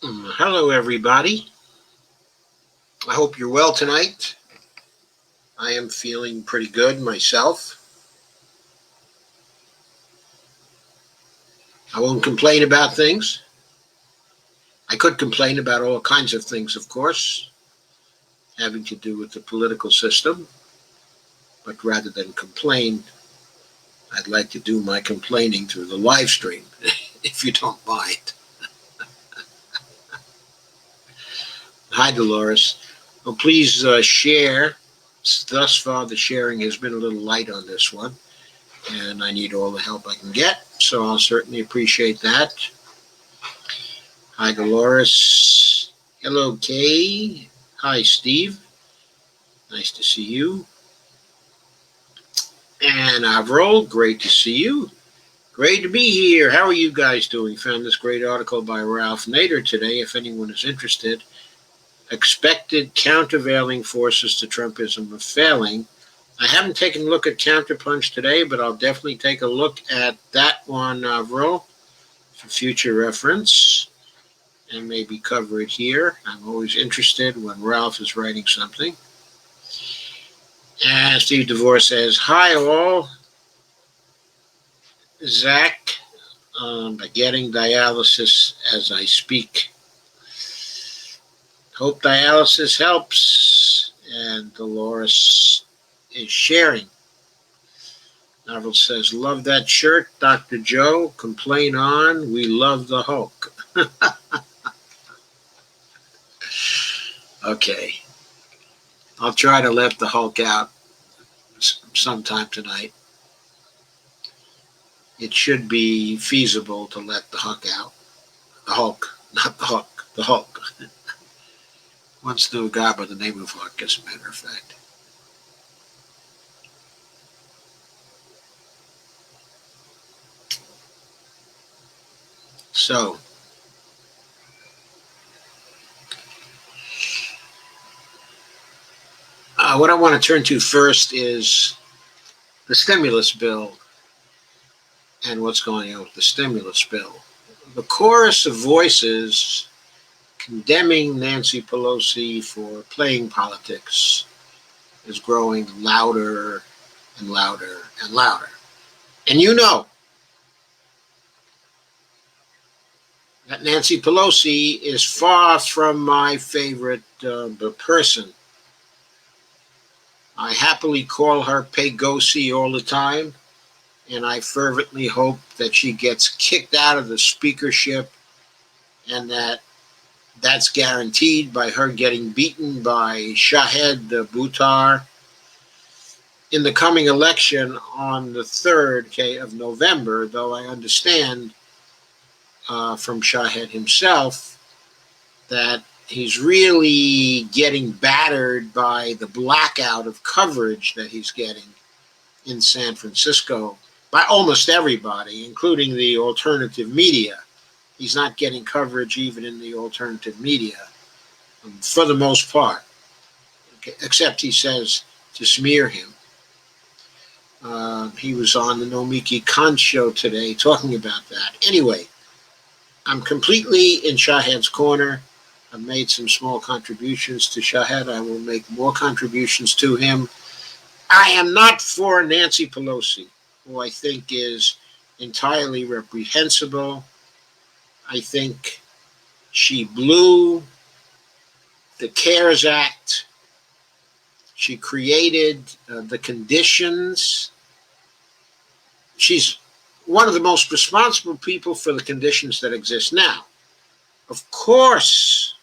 Hello, everybody. I hope you're well tonight. I am feeling pretty good myself. I won't complain about things. I could complain about all kinds of things, of course, having to do with the political system. But rather than complain, I'd like to do my complaining through the live stream, if you don't mind. Hi, Dolores. Well, please share. Thus far, the sharing has been a little light on this one, and I need all the help I can get, so I'll certainly appreciate that. Hi, Dolores. Hello, Kay. Hi, Steve. Nice to see you. And Avril, great to see you. Great to be here. How are you guys doing? Found this great article by Ralph Nader today, if anyone is interested. Expected countervailing forces to Trumpism are failing. I haven't taken a look at Counterpunch today, but I'll definitely take a look at that one, Avril, for future reference, and maybe cover it here. I'm always interested when Ralph is writing something. And Steve DeVore says, hi all. Zach, getting dialysis as I speak. Hope dialysis helps. And Dolores is sharing. Avril says, love that shirt, Dr. Joe. Complain on. We love the Hulk. Okay. I'll try to let the Hulk out sometime tonight. It should be feasible to let the Hulk out. The Hulk, not the Hulk, the Hulk. Once knew a guy by the name of Hulk, as a matter of fact. So, what I want to turn to first is the stimulus bill and what's going on with the stimulus bill. The chorus of voices condemning Nancy Pelosi for playing politics is growing louder and louder and louder. And you know that Nancy Pelosi is far from my favorite person. I happily call her Pegosi all the time, and I fervently hope that she gets kicked out of the speakership, and that's guaranteed by her getting beaten by Shahed Buttar in the coming election on the 3rd of November, though I understand from Shahed himself that he's really getting battered by the blackout of coverage that he's getting in San Francisco by almost everybody, including the alternative media. He's not getting coverage even in the alternative media, for the most part, except he says to smear him. He was on the Nomiki Khan show today talking about that. Anyway, I'm completely in Shahed's corner. I've made some small contributions to Shahed. I will make more contributions to him. I am not for Nancy Pelosi, who I think is entirely reprehensible. I think she blew the CARES Act. She created the conditions. She's one of the most responsible people for the conditions that exist now. Of course,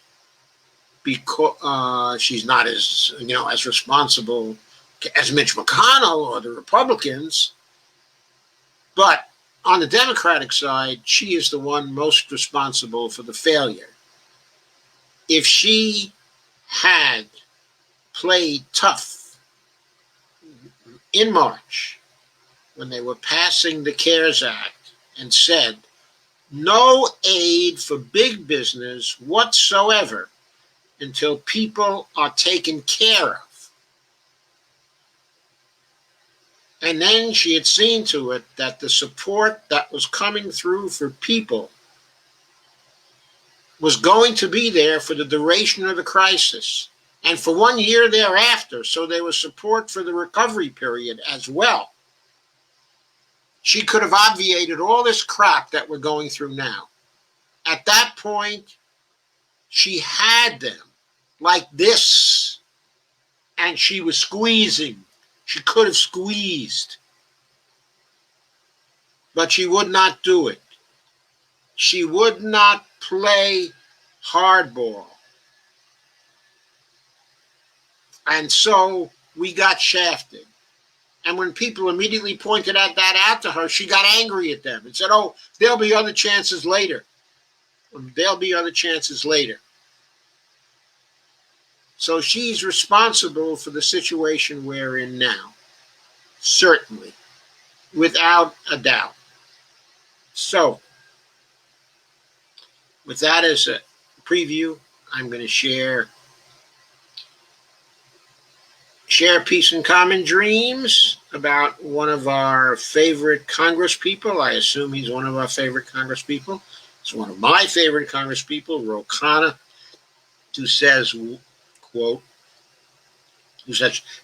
because she's not as responsible as Mitch McConnell or the Republicans, but on the Democratic side, she is the one most responsible for the failure. If she had played tough in March when they were passing the CARES Act and said no aid for big business whatsoever until people are taken care of. And then she had seen to it that the support that was coming through for people was going to be there for the duration of the crisis and for 1 year thereafter, so there was support for the recovery period as well. She could have obviated all this crap that we're going through now. At that point, she had them like this, and she was squeezing. She could have squeezed, but she would not do it. She would not play hardball. And so we got shafted. And when people immediately pointed that out to her, she got angry at them and said, oh, there'll be other chances later. There'll be other chances later. So she's responsible for the situation we're in now. Certainly. Without a doubt. So, with that as a preview, I'm going to share Peace and Common Dreams about one of our favorite Congress people. I assume he's one of our favorite Congress people. It's one of my favorite Congress people, Ro Khanna, who says, quote,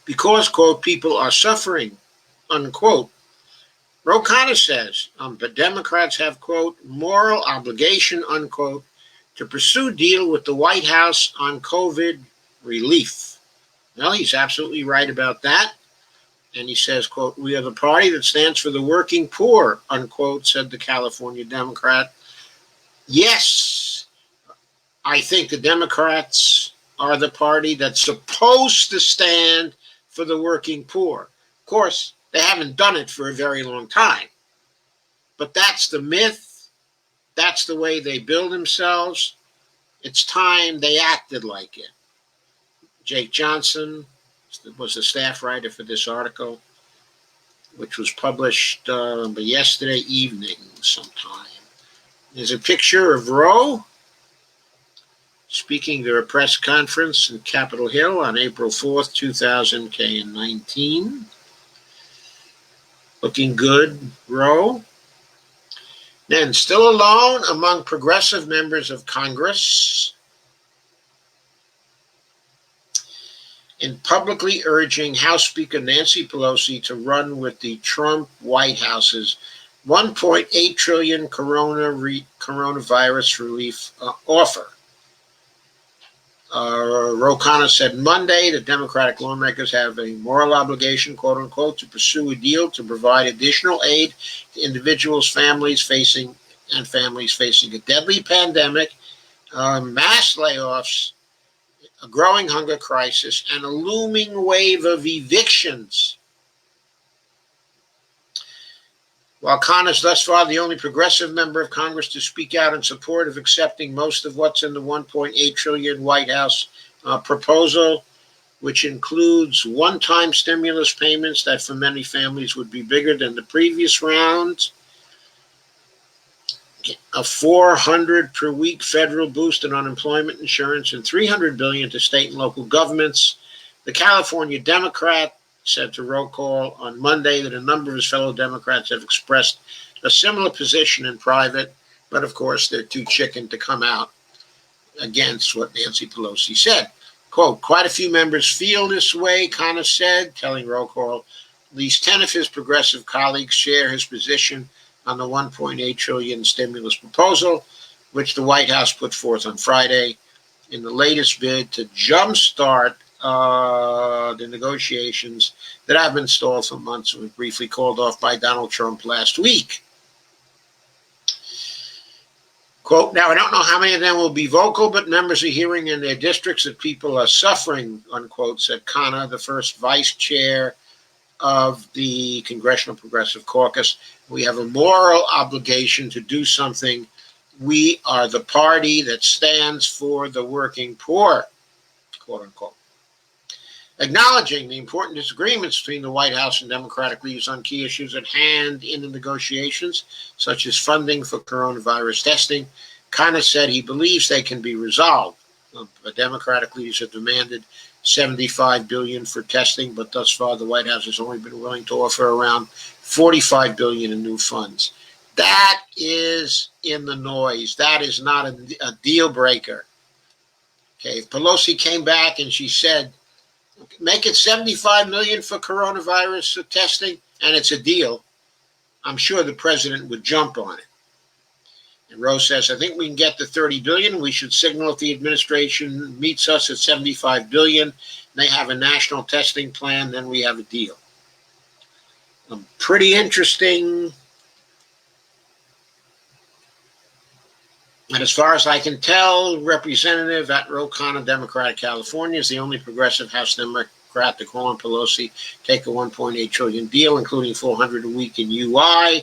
because, quote, people are suffering, unquote. Ro Khanna says, but Democrats have, quote, moral obligation, unquote, to pursue deal with the White House on COVID relief. Well, he's absolutely right about that. And he says, quote, we are the party that stands for the working poor, unquote, said the California Democrat. Yes, I think the Democrats are the party that's supposed to stand for the working poor. Of course, they haven't done it for a very long time. But that's the myth. That's the way they build themselves. It's time they acted like it. Jake Johnson was the staff writer for this article, which was published yesterday evening sometime. There's a picture of Roe speaking to a press conference in Capitol Hill on April 4th, 2019. Looking good, Roe. Then, still alone among progressive members of Congress, in publicly urging House Speaker Nancy Pelosi to run with the Trump White House's $1.8 trillion coronavirus relief offer. Ro Khanna said Monday that Democratic lawmakers have a moral obligation, quote unquote, to pursue a deal to provide additional aid to individuals, families facing a deadly pandemic, mass layoffs, a growing hunger crisis, and a looming wave of evictions. While Khanna is thus far the only progressive member of Congress to speak out in support of accepting most of what's in the $1.8 trillion White House proposal, which includes one-time stimulus payments that for many families would be bigger than the previous round, a $400 per week federal boost in unemployment insurance, and $300 billion to state and local governments. The California Democrat said to Roll Call on Monday that a number of his fellow Democrats have expressed a similar position in private, but of course they're too chicken to come out against what Nancy Pelosi said. Quote, quite a few members feel this way, Khanna said, telling Roll Call at least 10 of his progressive colleagues share his position on the $1.8 trillion stimulus proposal, which the White House put forth on Friday in the latest bid to jumpstart the negotiations that have been stalled for months and were briefly called off by Donald Trump last week. Quote, now I don't know how many of them will be vocal, but members are hearing in their districts that people are suffering, unquote, said Khanna, the first vice chair of the Congressional Progressive Caucus. We have a moral obligation to do something. We are the party that stands for the working poor, quote unquote. Acknowledging the important disagreements between the White House and Democratic leaders on key issues at hand in the negotiations, such as funding for coronavirus testing, Khanna said he believes they can be resolved. The Democratic leaders have demanded $75 billion for testing, but thus far the White House has only been willing to offer around $45 billion in new funds. That is in the noise. That is not a deal breaker. Okay, if Pelosi came back and she said, make it 75 million for coronavirus testing, and it's a deal, I'm sure the president would jump on it. And Rose says, I think we can get to 30 billion. We should signal if the administration meets us at 75 billion. They have a national testing plan, then we have a deal. Pretty interesting. And as far as I can tell, Representative at Ro Khanna, Democratic California, is the only progressive House Democrat to call on Pelosi take a $1.8 trillion deal, including $400 a week in UI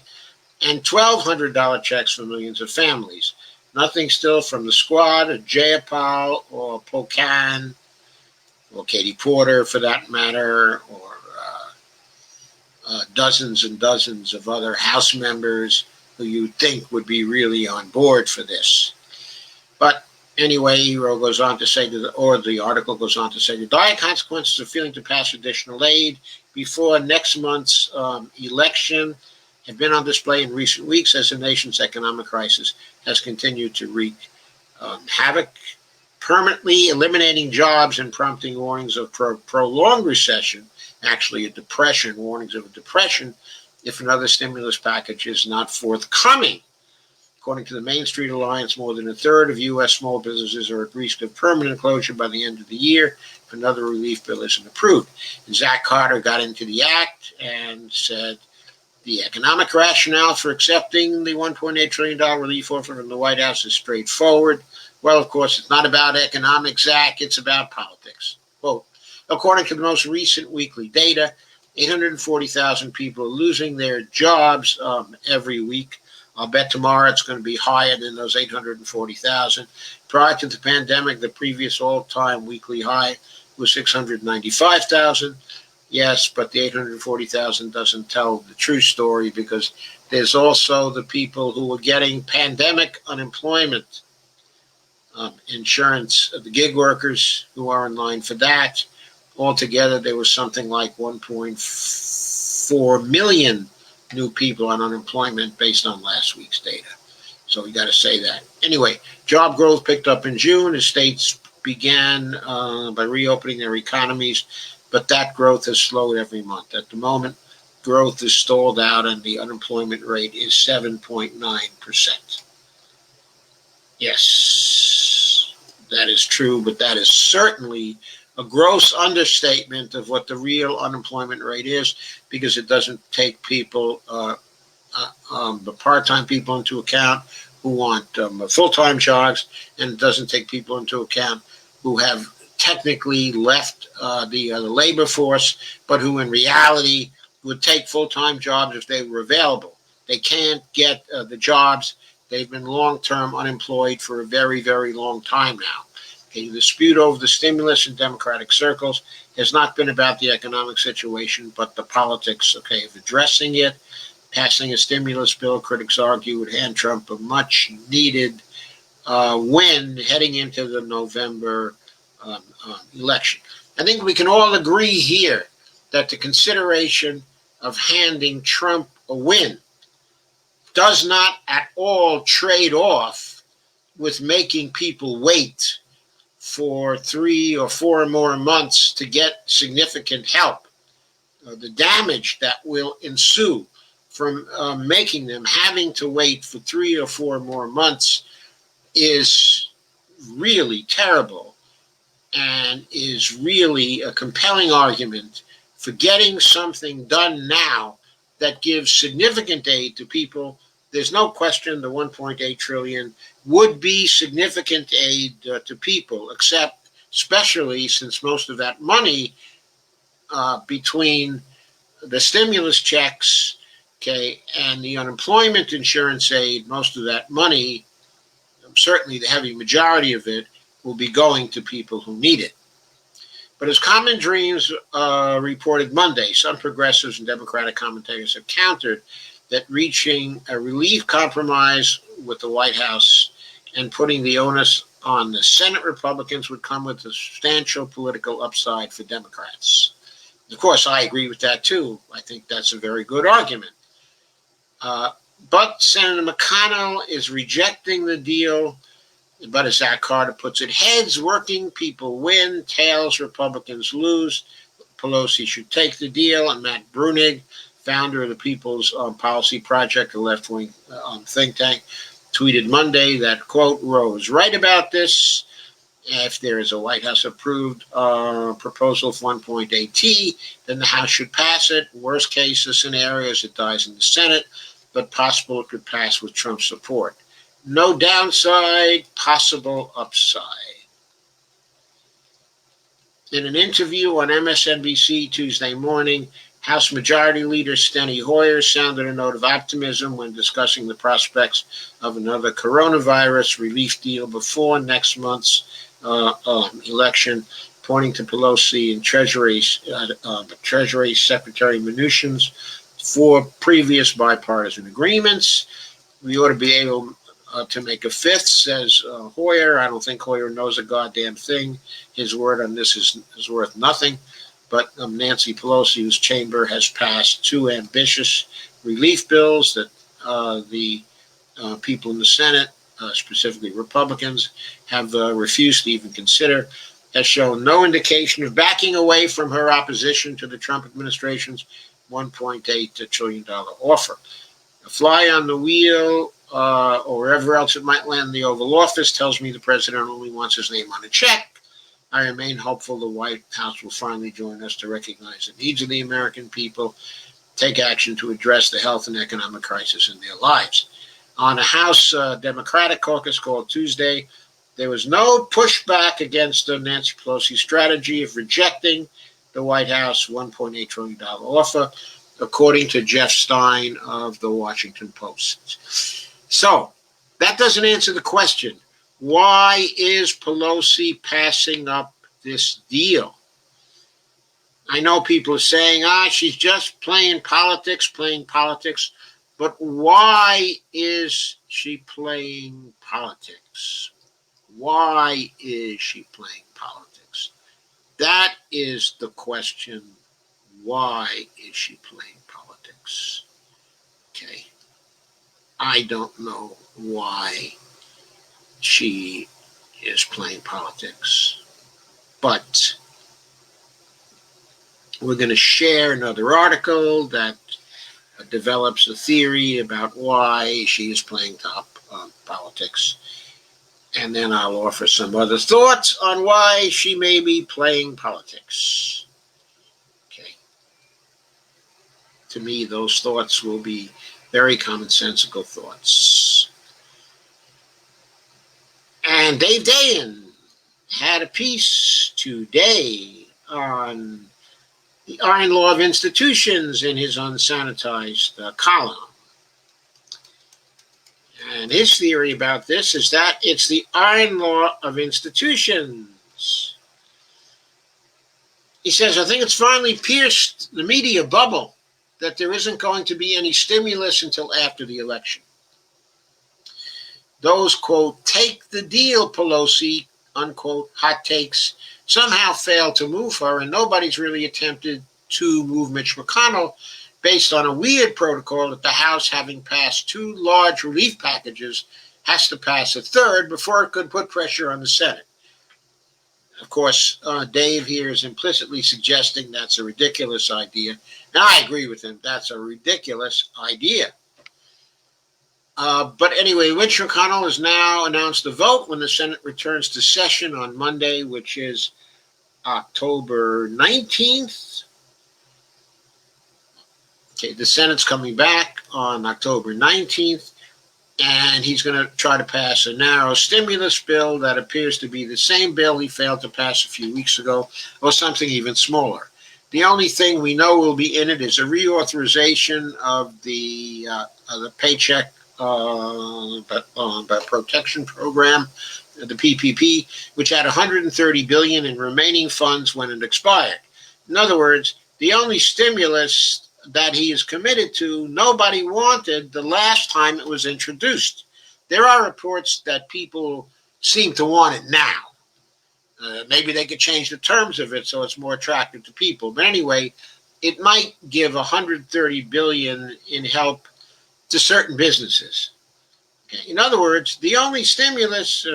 and $1,200 checks for millions of families. Nothing still from the squad, or Jayapal, or Pocan, or Katie Porter, for that matter, or dozens and dozens of other House members who you'd think would be really on board for this. But anyway, Hero goes on to say, the article goes on to say, the dire consequences of failing to pass additional aid before next month's election have been on display in recent weeks as the nation's economic crisis has continued to wreak havoc, permanently eliminating jobs and prompting warnings of prolonged recession, actually a depression, warnings of a depression, if another stimulus package is not forthcoming. According to the Main Street Alliance, more than a third of U.S. small businesses are at risk of permanent closure by the end of the year if another relief bill isn't approved. And Zach Carter got into the act and said the economic rationale for accepting the $1.8 trillion relief offer from the White House is straightforward. Well, of course, it's not about economics, Zach, it's about politics. Quote, according to the most recent weekly data, 840,000 people are losing their jobs every week. I'll bet tomorrow it's going to be higher than those 840,000. Prior to the pandemic, the previous all-time weekly high was 695,000. Yes, but the 840,000 doesn't tell the true story, because there's also the people who are getting pandemic unemployment insurance, the gig workers who are in line for that. Altogether, there was something like 1.4 million new people on unemployment based on last week's data. So we got to say that. Anyway, job growth picked up in June as states began by reopening their economies, but that growth has slowed every month. At the moment, growth is stalled out and the unemployment rate is 7.9%. Yes, that is true, but that is certainly a gross understatement of what the real unemployment rate is, because it doesn't take people, the part-time people into account who want full-time jobs, and it doesn't take people into account who have technically left the labor force, but who in reality would take full-time jobs if they were available. They can't get the jobs. They've been long-term unemployed for a very, very long time now. Okay, the dispute over the stimulus in Democratic circles has not been about the economic situation, but the politics, of addressing it. Passing a stimulus bill, critics argue, would hand Trump a much-needed win heading into the November election. I think we can all agree here that the consideration of handing Trump a win does not at all trade off with making people wait for 3 or 4 more months to get significant help. The damage that will ensue from making them having to wait for 3 or 4 more months is really terrible, and is really a compelling argument for getting something done now that gives significant aid to people. There's no question the 1.8 trillion would be significant aid to people, except especially since most of that money between the stimulus checks, and the unemployment insurance aid, most of that money, certainly the heavy majority of it, will be going to people who need it. But as Common Dreams reported Monday, some progressives and Democratic commentators have countered that reaching a relief compromise with the White House and putting the onus on the Senate Republicans would come with a substantial political upside for Democrats. Of course, I agree with that too. I think that's a very good argument. But Senator McConnell is rejecting the deal. But as Zach Carter puts it, heads working people win, tails Republicans lose. Pelosi should take the deal. And Matt Bruenig, founder of the People's Policy Project, a left-wing think tank, tweeted Monday that, quote, Roe is right about this. If there is a White House-approved proposal for 1.8T, then the House should pass it. Worst case scenario is it dies in the Senate, but possible it could pass with Trump's support. No downside, possible upside. In an interview on MSNBC Tuesday morning, House Majority Leader Steny Hoyer sounded a note of optimism when discussing the prospects of another coronavirus relief deal before next month's election, pointing to Pelosi and Treasury Secretary Mnuchin's for previous bipartisan agreements. We ought to be able to make a fifth, says Hoyer. I don't think Hoyer knows a goddamn thing. His word on this is worth nothing. But Nancy Pelosi, whose chamber has passed two ambitious relief bills that the people in the Senate, specifically Republicans, have refused to even consider, has shown no indication of backing away from her opposition to the Trump administration's $1.8 trillion offer. A fly on the wheel or wherever else it might land in the Oval Office tells me the president only wants his name on a check. I remain hopeful the White House will finally join us to recognize the needs of the American people, take action to address the health and economic crisis in their lives. On a House Democratic caucus called Tuesday, there was no pushback against Nancy Pelosi's strategy of rejecting the White House $1.8 trillion offer, according to Jeff Stein of the Washington Post. So, that doesn't answer the question. Why is Pelosi passing up this deal? I know people are saying, she's just playing politics. But why is she playing politics? Why is she playing politics? That is the question. Why is she playing politics? Okay. I don't know why she is playing politics. But we're going to share another article that develops a theory about why she is playing politics. And then I'll offer some other thoughts on why she may be playing politics. Okay. To me, those thoughts will be very commonsensical thoughts. And Dave Dayen had a piece today on the iron law of institutions in his unsanitized column. And his theory about this is that it's the iron law of institutions. He says, I think it's finally pierced the media bubble that there isn't going to be any stimulus until after the election. Those, quote, take the deal, Pelosi, unquote, hot takes somehow failed to move her, and nobody's really attempted to move Mitch McConnell based on a weird protocol that the House, having passed two large relief packages, has to pass a third before it could put pressure on the Senate. Of course, Dave here is implicitly suggesting that's a ridiculous idea, and I agree with him. That's a ridiculous idea. But anyway, Mitch McConnell has now announced a vote when the Senate returns to session on Monday, which is October 19th. Okay, the Senate's coming back on October 19th, and he's going to try to pass a narrow stimulus bill that appears to be the same bill he failed to pass a few weeks ago, or something even smaller. The only thing we know will be in it is a reauthorization of the Paycheck Protection Program, the PPP, which had $130 billion in remaining funds when it expired. In other words, the only stimulus that he is committed to, nobody wanted the last time it was introduced. There are reports that people seem to want it now. Maybe they could change the terms of it so it's more attractive to people. But anyway, it might give $130 billion in help to certain businesses. Okay. In other words, the only stimulus.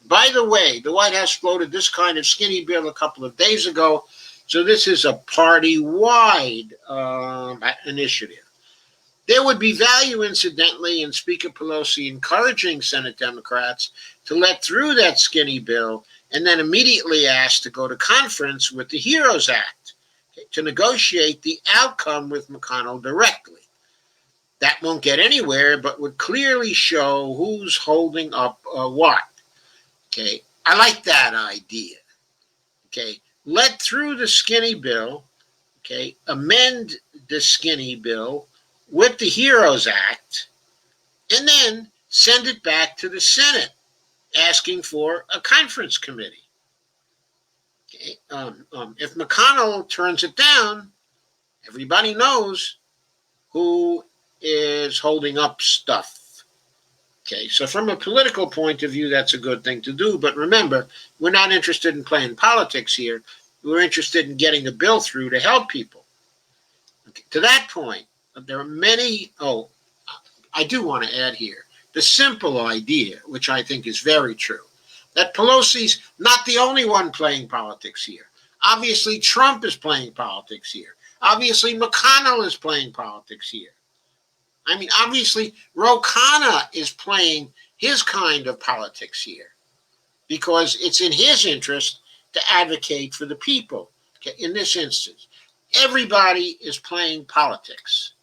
By the way, the White House floated this kind of skinny bill a couple of days ago, so this is a party-wide initiative. There would be value, incidentally, in Speaker Pelosi encouraging Senate Democrats to let through that skinny bill and then immediately ask to go to conference with the HEROES Act to negotiate the outcome with McConnell directly. That won't get anywhere, but would clearly show who's holding up what. Okay, I like that idea. Okay, let through the skinny bill. Okay, amend the skinny bill with the HEROES Act, and then send it back to the Senate, asking for a conference committee. Okay, if McConnell turns it down, everybody knows who is holding up stuff. Okay, so from a political point of view, that's a good thing to do. But remember, we're not interested in playing politics here. We're interested in getting a bill through to help people. Okay, to that point, there are many. Oh, I do want to add here the simple idea, which I think is very true, that Pelosi's not the only one playing politics here. Obviously, Trump is playing politics here. Obviously, McConnell is playing politics here. I mean, obviously, Ro Khanna is playing his kind of politics here because it's in his interest to advocate for the people. Okay, in this instance, everybody is playing politics.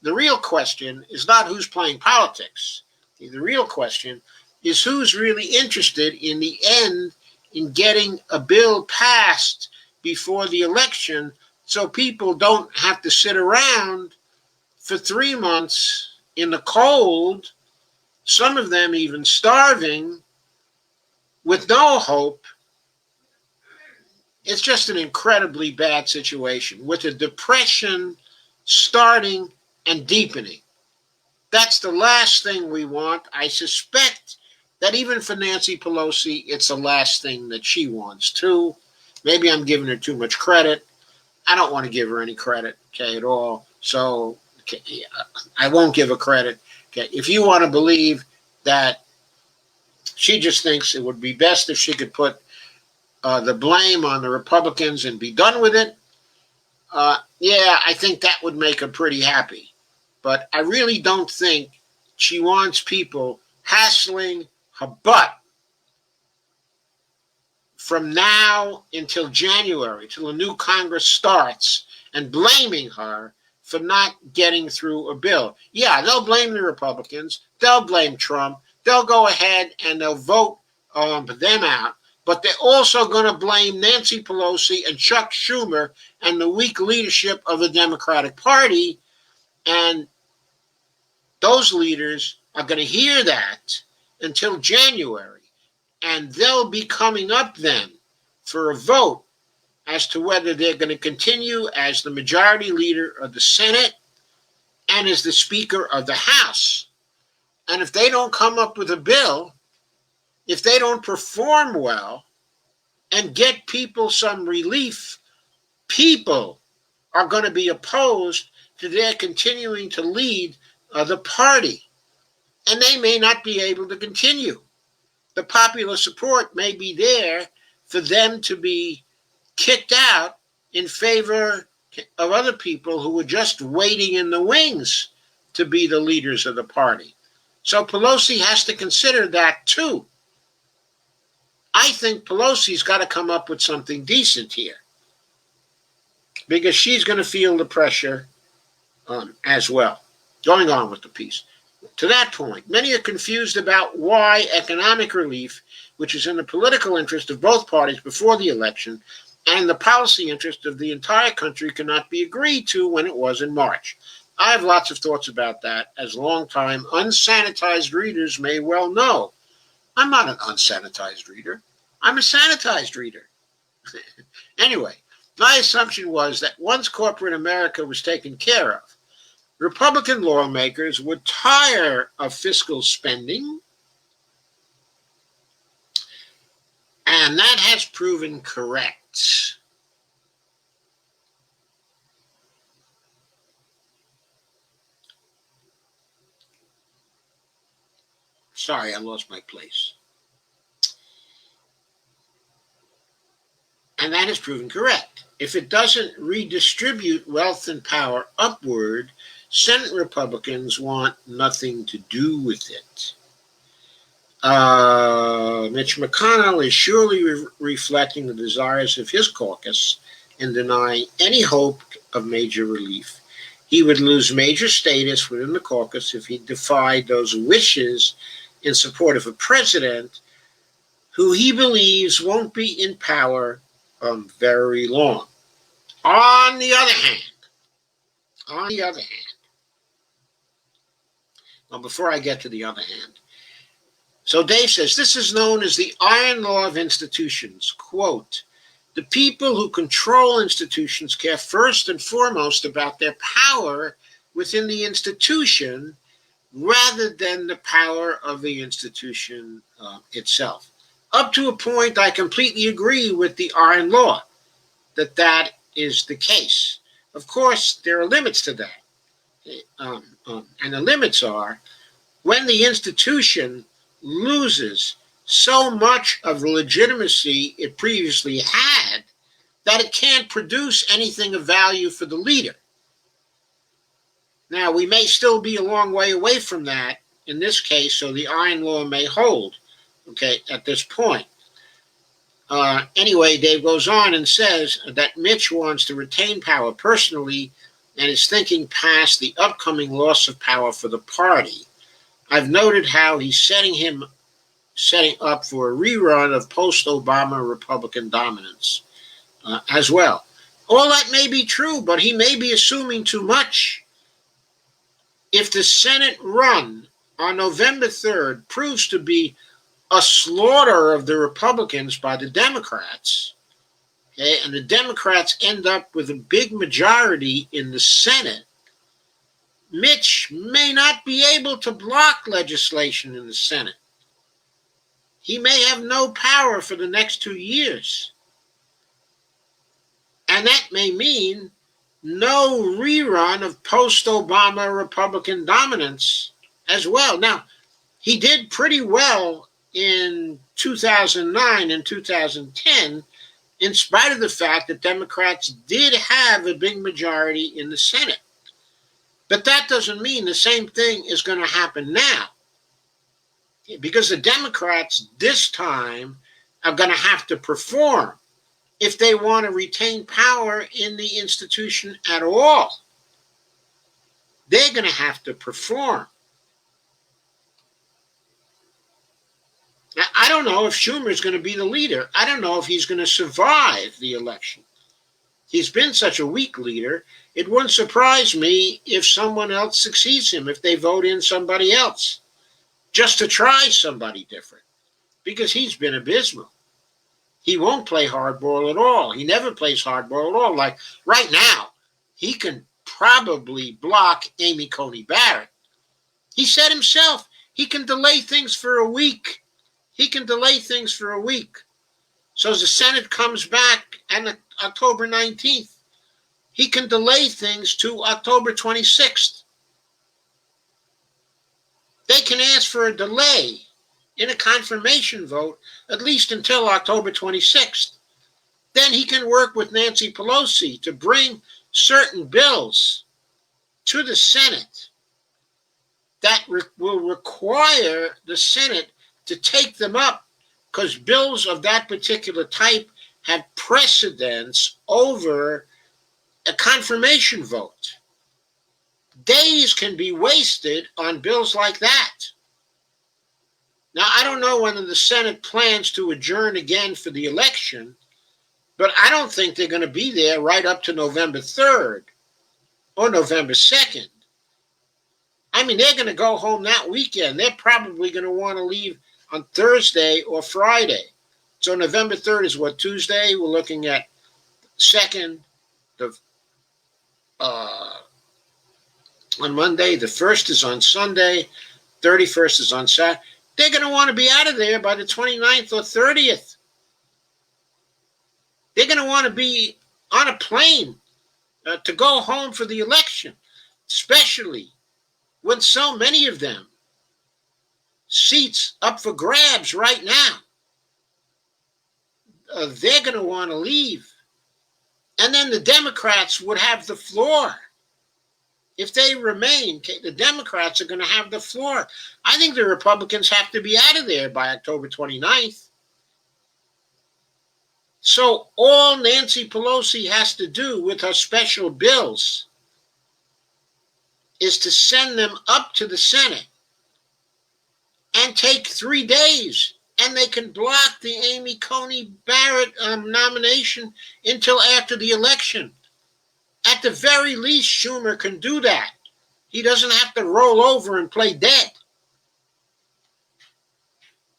The real question is not who's playing politics. The real question is who's really interested in the end in getting a bill passed before the election so people don't have to sit around for 3 months in the cold, some of them even starving, with no hope. It's just an incredibly bad situation with a depression starting and deepening. That's the last thing we want. I suspect that even for Nancy Pelosi, it's the last thing that she wants too. Maybe I'm giving her too much credit. I don't want to give her any credit, okay, at all. So I won't give her credit. Okay, if you want to believe that she just thinks it would be best if she could put the blame on the Republicans and be done with it, yeah, I think that would make her pretty happy. But I really don't think she wants people hassling her butt from now until January, till a new Congress starts, and blaming her for not getting through a bill. Yeah, they'll blame the Republicans. They'll blame Trump. They'll go ahead and they'll vote them out. But they're also going to blame Nancy Pelosi and Chuck Schumer and the weak leadership of the Democratic Party. And those leaders are going to hear that until January. And they'll be coming up then for a vote as to whether they're going to continue as the majority leader of the Senate and as the Speaker of the House. And if they don't come up with a bill, if they don't perform well and get people some relief, people are going to be opposed to their continuing to lead the party. And they may not be able to continue. The popular support may be there for them to be kicked out in favor of other people who were just waiting in the wings to be the leaders of the party. So Pelosi has to consider that too. I think Pelosi's got to come up with something decent here because she's going to feel the pressure as well. Going on with the piece. To that point, many are confused about why economic relief, which is in the political interest of both parties before the election, and the policy interest of the entire country cannot be agreed to when it was in March. I have lots of thoughts about that, as longtime unsanitized readers may well know. I'm not an unsanitized reader. I'm a sanitized reader. Anyway, my assumption was that once corporate America was taken care of, Republican lawmakers would tire of fiscal spending, and that has proven correct. Sorry, I lost my place. And that has proven correct. If it doesn't redistribute wealth and power upward, Senate Republicans want nothing to do with it. Mitch McConnell is surely reflecting the desires of his caucus and denying any hope of major relief. He would lose major status within the caucus if he defied those wishes in support of a president who he believes won't be in power very long. On the other hand, well, before I get to the other hand, so Dave says, this is known as the iron law of institutions. Quote, the people who control institutions care first and foremost about their power within the institution rather than the power of the institution itself. Up to a point, I completely agree with the iron law that is the case. Of course, there are limits to that. And the limits are when the institution loses so much of the legitimacy it previously had that it can't produce anything of value for the leader. Now, we may still be a long way away from that in this case, so the iron law may hold, okay, at this point. Anyway, Dave goes on and says that Mitch wants to retain power personally and is thinking past the upcoming loss of power for the party. I've noted how he's setting up for a rerun of post-Obama Republican dominance as well. All that may be true, but he may be assuming too much. If the Senate run on November 3rd proves to be a slaughter of the Republicans by the Democrats, okay, and the Democrats end up with a big majority in the Senate, Mitch may not be able to block legislation in the Senate. He may have no power for the next 2 years. And that may mean no rerun of post-Obama Republican dominance as well. Now, he did pretty well in 2009 and 2010, in spite of the fact that Democrats did have a big majority in the Senate. But that doesn't mean the same thing is going to happen now, because the Democrats this time are going to have to perform if they want to retain power in the institution at all. They're going to have to perform. Now, I don't know if Schumer is going to be the leader. I don't know if he's going to survive the election. He's been such a weak leader. It wouldn't surprise me if someone else succeeds him, if they vote in somebody else, just to try somebody different, because he's been abysmal. He won't play hardball at all. He never plays hardball at all. Like right now, he can probably block Amy Coney Barrett. He said himself, he can delay things for a week. So as the Senate comes back on October 19th, he can delay things to October 26th. They can ask for a delay in a confirmation vote at least until October 26th. Then he can work with Nancy Pelosi to bring certain bills to the Senate that will require the Senate to take them up, because bills of that particular type have precedence over a confirmation vote. Days can be wasted on bills like that. Now, I don't know whether the Senate plans to adjourn again for the election, but I don't think they're going to be there right up to November 3rd or November 2nd. I mean, they're going to go home that weekend. They're probably going to want to leave on Thursday or Friday. So November 3rd is what, Tuesday? We're looking at 2nd, on Monday. The 1st is on Sunday. 31st is on Saturday. They're going to want to be out of there by the 29th or 30th. They're going to want to be on a plane to go home for the election, especially when so many of them seats up for grabs right now. They're going to want to leave. And then the Democrats would have the floor. If they remain, the Democrats are going to have the floor. I think the Republicans have to be out of there by October 29th. So all Nancy Pelosi has to do with her special bills is to send them up to the Senate and take 3 days, and they can block the Amy Coney Barrett nomination until after the election. At the very least, Schumer can do that. He doesn't have to roll over and play dead.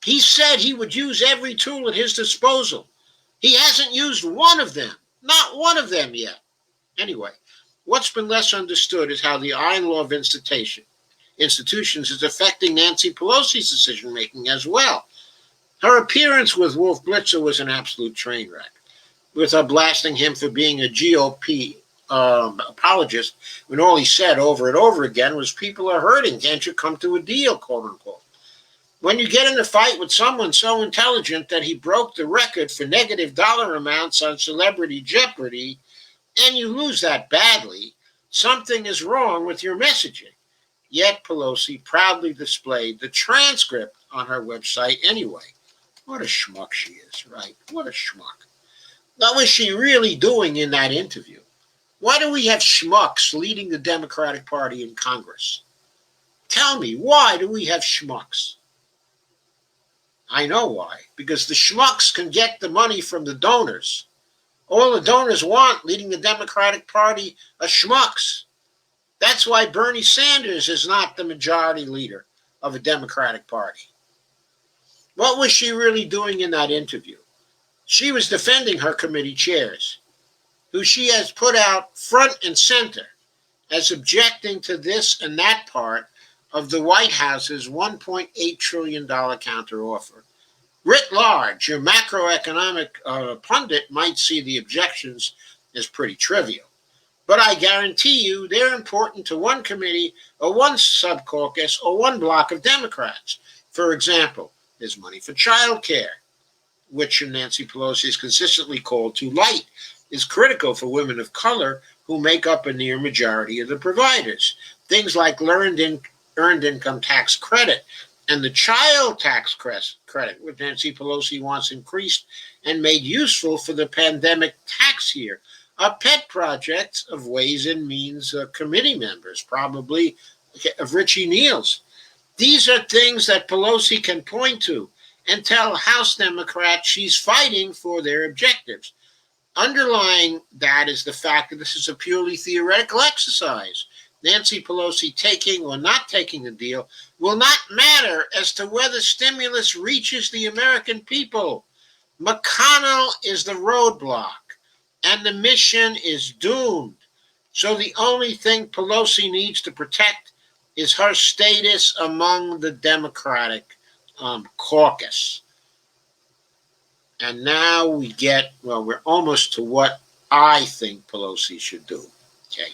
He said he would use every tool at his disposal. He hasn't used one of them, not one of them yet. Anyway, what's been less understood is how the iron law of institutions is affecting Nancy Pelosi's decision-making as well. Her appearance with Wolf Blitzer was an absolute train wreck, with her blasting him for being a GOP apologist when all he said over and over again was, people are hurting, can't you come to a deal, quote unquote. When you get in a fight with someone so intelligent that he broke the record for negative dollar amounts on Celebrity Jeopardy, and you lose that badly, something is wrong with your messaging. Yet Pelosi proudly displayed the transcript on her website anyway. What a schmuck she is, right? What a schmuck. What was she really doing in that interview? Why do we have schmucks leading the Democratic Party in Congress? Tell me, why do we have schmucks? I know why. Because the schmucks can get the money from the donors. All the donors want leading the Democratic Party are schmucks. That's why Bernie Sanders is not the majority leader of a Democratic Party. What was she really doing in that interview? She was defending her committee chairs, who she has put out front and center as objecting to this and that part of the White House's $1.8 trillion counteroffer. Writ large, your macroeconomic pundit might see the objections as pretty trivial. But I guarantee you they're important to one committee or one subcaucus or one block of Democrats. For example, there's money for child care, which Nancy Pelosi has consistently called too light, is critical for women of color who make up a near majority of the providers. Things like earned income tax credit and the child tax credit, which Nancy Pelosi wants increased and made useful for the pandemic tax year, are pet projects of Ways and Means committee members, probably of Richie Neal's. These are things that Pelosi can point to and tell House Democrats she's fighting for their objectives. Underlying that is the fact that this is a purely theoretical exercise. Nancy Pelosi taking or not taking a deal will not matter as to whether stimulus reaches the American people. McConnell is the roadblock, and the mission is doomed. So the only thing Pelosi needs to protect is her status among the Democratic caucus. And now we're almost to what I think Pelosi should do. Okay.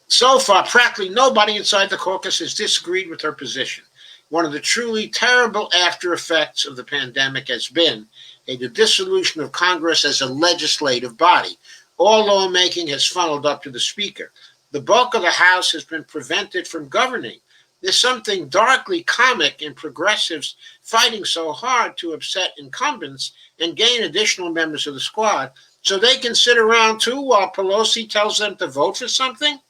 So far, practically nobody inside the caucus has disagreed with her position. One of the truly terrible after effects of the pandemic has been the dissolution of Congress as a legislative body. All lawmaking has funneled up to the Speaker. The bulk of the House has been prevented from governing. There's something darkly comic in progressives fighting so hard to upset incumbents and gain additional members of the squad so they can sit around too while Pelosi tells them to vote for something.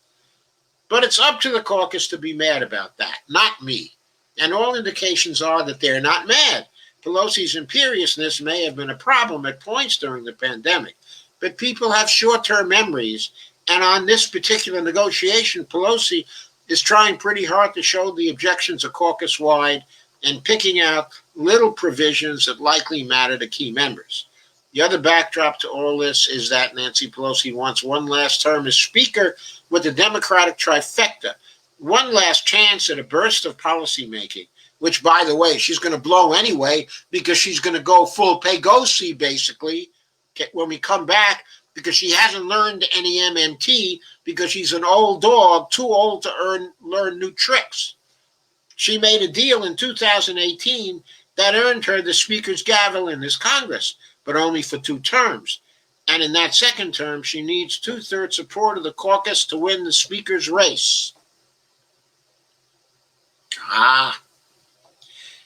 But it's up to the caucus to be mad about that, not me. And all indications are that they're not mad. Pelosi's imperiousness may have been a problem at points during the pandemic, but people have short-term memories. And on this particular negotiation, Pelosi is trying pretty hard to show the objections are caucus-wide and picking out little provisions that likely matter to key members. The other backdrop to all this is that Nancy Pelosi wants one last term as Speaker with the Democratic trifecta, one last chance at a burst of policymaking, which, by the way, she's going to blow anyway because she's going to go full Pelosi, basically, when we come back, because she hasn't learned any MMT because she's an old dog, too old to learn new tricks. She made a deal in 2018 that earned her the Speaker's gavel in this Congress, but only for 2 terms. And in that second term, she needs 2/3 support of the caucus to win the Speaker's race.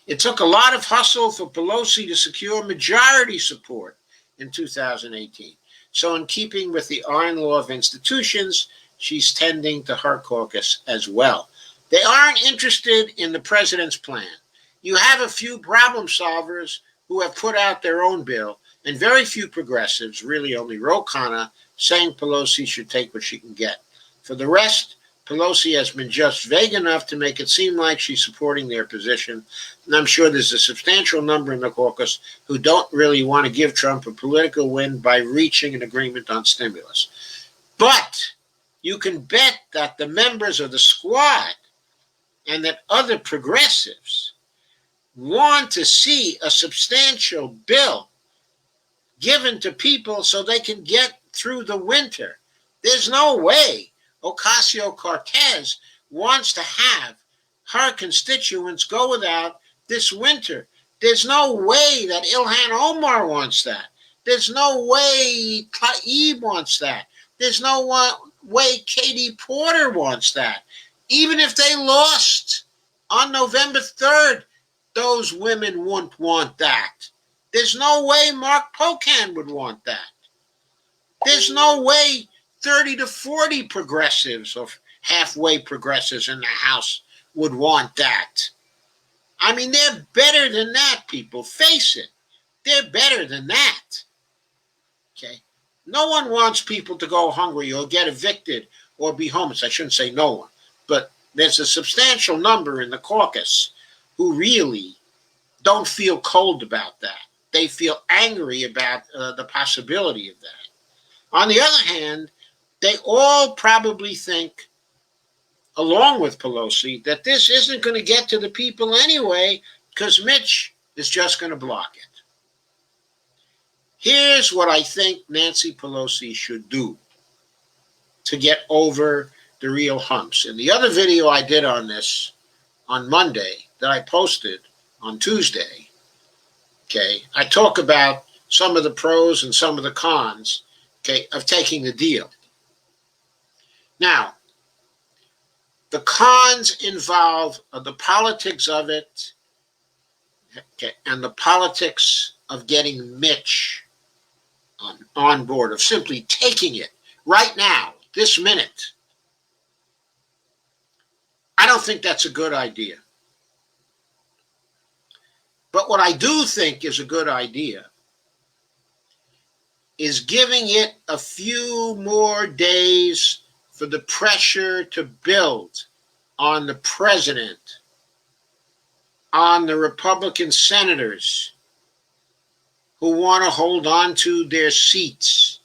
It took a lot of hustle for Pelosi to secure majority support in 2018. So in keeping with the iron law of institutions, she's tending to her caucus as well. They aren't interested in the president's plan. You have a few problem solvers who have put out their own bill, and very few progressives, really only Ro Khanna, saying Pelosi should take what she can get. For the rest, Pelosi has been just vague enough to make it seem like she's supporting their position, and I'm sure there's a substantial number in the caucus who don't really want to give Trump a political win by reaching an agreement on stimulus. But you can bet that the members of the squad and that other progressives want to see a substantial bill given to people so they can get through the winter. There's no way Ocasio-Cortez wants to have her constituents go without this winter. There's no way that Ilhan Omar wants that. There's no way Tlaib wants that. There's no way Katie Porter wants that. Even if they lost on November 3rd, those women wouldn't want that. There's no way Mark Pocan would want that. There's no way 30 to 40 progressives or halfway progressives in the House would want that. I mean, they're better than that, people. Face it. They're better than that. Okay? No one wants people to go hungry or get evicted or be homeless. I shouldn't say no one. But there's a substantial number in the caucus who really don't feel cold about that. They feel angry about the possibility of that. On the other hand, they all probably think, along with Pelosi, that this isn't going to get to the people anyway because Mitch is just going to block it. Here's what I think Nancy Pelosi should do to get over the real humps. In the other video I did on this on Monday that I posted on Tuesday, okay, I talk about some of the pros and some of the cons, okay, of taking the deal. Now, the cons involve the politics of it, okay, and the politics of getting Mitch on board, of simply taking it right now, this minute. I don't think that's a good idea. But what I do think is a good idea is giving it a few more days for the pressure to build on the president, on the Republican senators who want to hold on to their seats.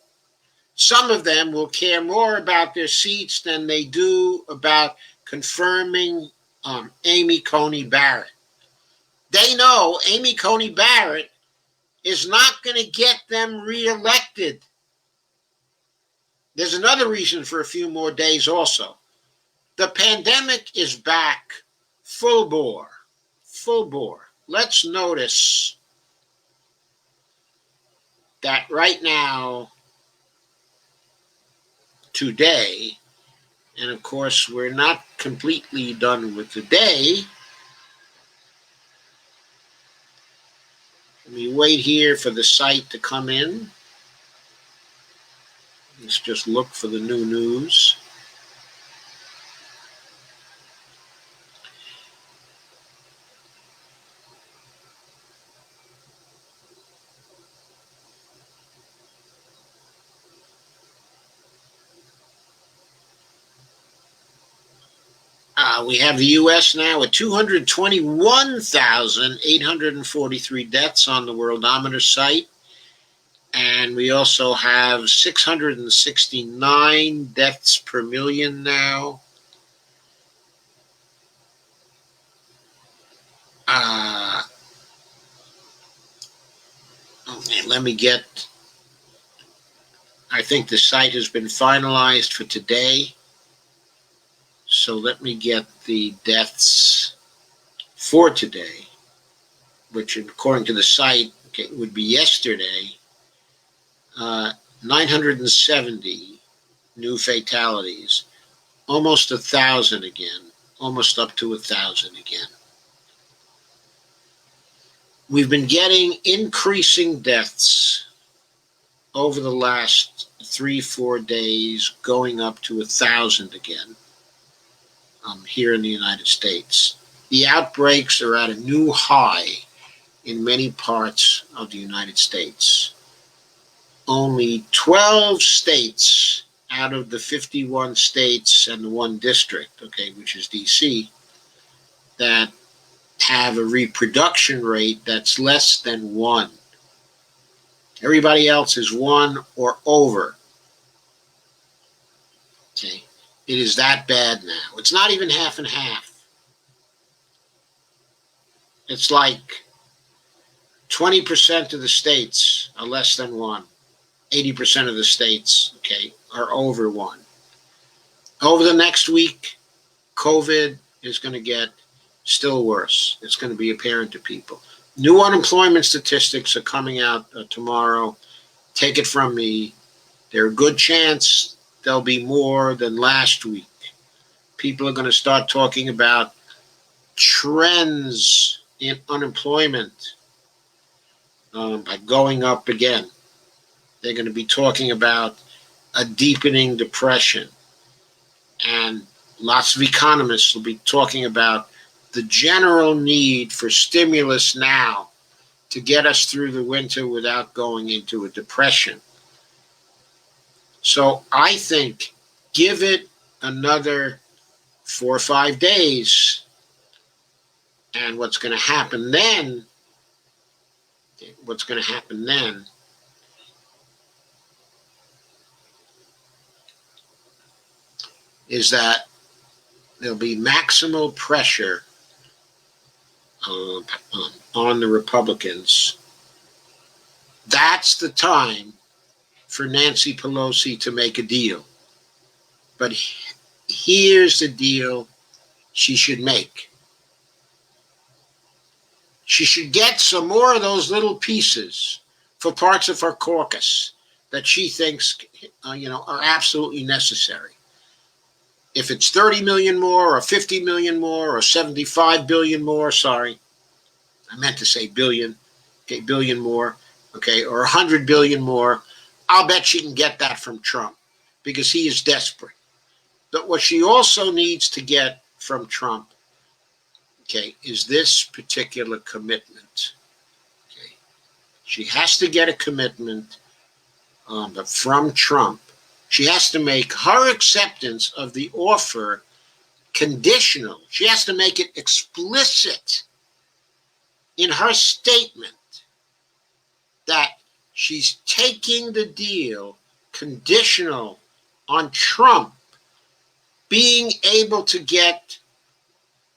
Some of them will care more about their seats than they do about confirming Amy Coney Barrett. They know Amy Coney Barrett is not going to get them reelected. There's another reason for a few more days also. The pandemic is back full bore, full bore. Let's notice that right now, today, and of course we're not completely done with the day. Let me wait here for the site to come in. Let's just look for the new news. We have the U.S. now at 221,843 deaths on the Worldometer site. And we also have 669 deaths per million now. Okay, let me get, I think the site has been finalized for today. So let me get the deaths for today, which according to the site would be yesterday, 970 new fatalities, almost 1,000 again, almost up to 1,000 again. We've been getting increasing deaths over the last 3-4 days, going up to 1,000 again here in the United States. The outbreaks are at a new high in many parts of the United States. Only 12 states out of the 51 states and the one district, which is DC, that have a reproduction rate that's less than 1. Everybody else is 1 or over. Okay, it is that bad now. It's not even half and half. It's like 20% of the states are less than 1. 80% of the states, are over 1. Over the next week, COVID is going to get still worse. It's going to be apparent to people. New unemployment statistics are coming out tomorrow. Take it from me. There's a good chance there'll be more than last week. People are going to start talking about trends in unemployment by going up again. They're going to be talking about a deepening depression. And lots of economists will be talking about the general need for stimulus now to get us through the winter without going into a depression. So I think give it another 4 or 5 days. And what's going to happen then is that there'll be maximal pressure on the Republicans. That's the time for Nancy Pelosi to make a deal. But here's the deal she should make. She should get some more of those little pieces for parts of her caucus that she thinks are absolutely necessary. If it's 30 million more or 50 million more or 75 billion more, sorry, I meant to say billion, billion more, or 100 billion more, I'll bet she can get that from Trump because he is desperate. But what she also needs to get from Trump, is this particular commitment. She has to get a commitment but from Trump. She has to make her acceptance of the offer conditional. She has to make it explicit in her statement that she's taking the deal conditional on Trump being able to get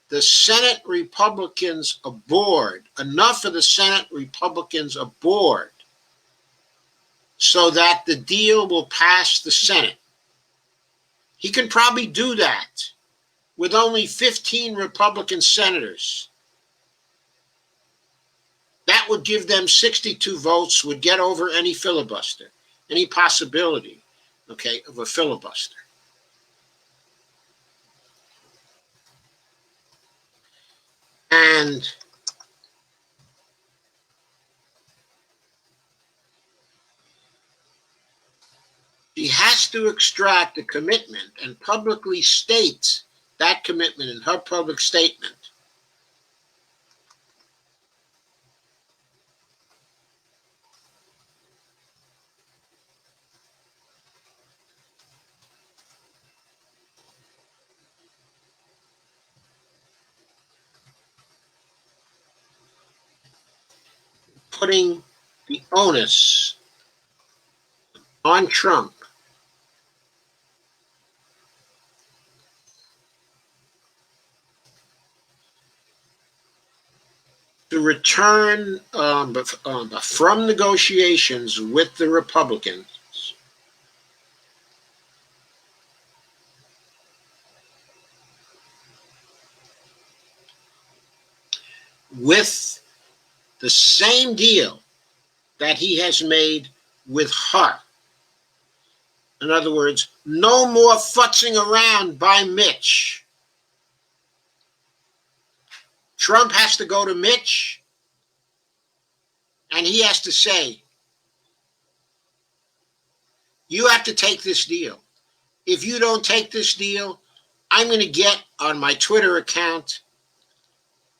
the Senate Republicans aboard, enough of the Senate Republicans aboard, so that the deal will pass the Senate. He can probably do that with only 15 Republican senators. That would give them 62 votes, would get over any filibuster, any possibility, of a filibuster. And she has to extract a commitment and publicly state that commitment in her public statement. Putting the onus on Trump to return from negotiations with the Republicans with the same deal that he has made with her. In other words, no more futzing around by Mitch. Trump has to go to Mitch, and he has to say, you have to take this deal. If you don't take this deal, I'm going to get on my Twitter account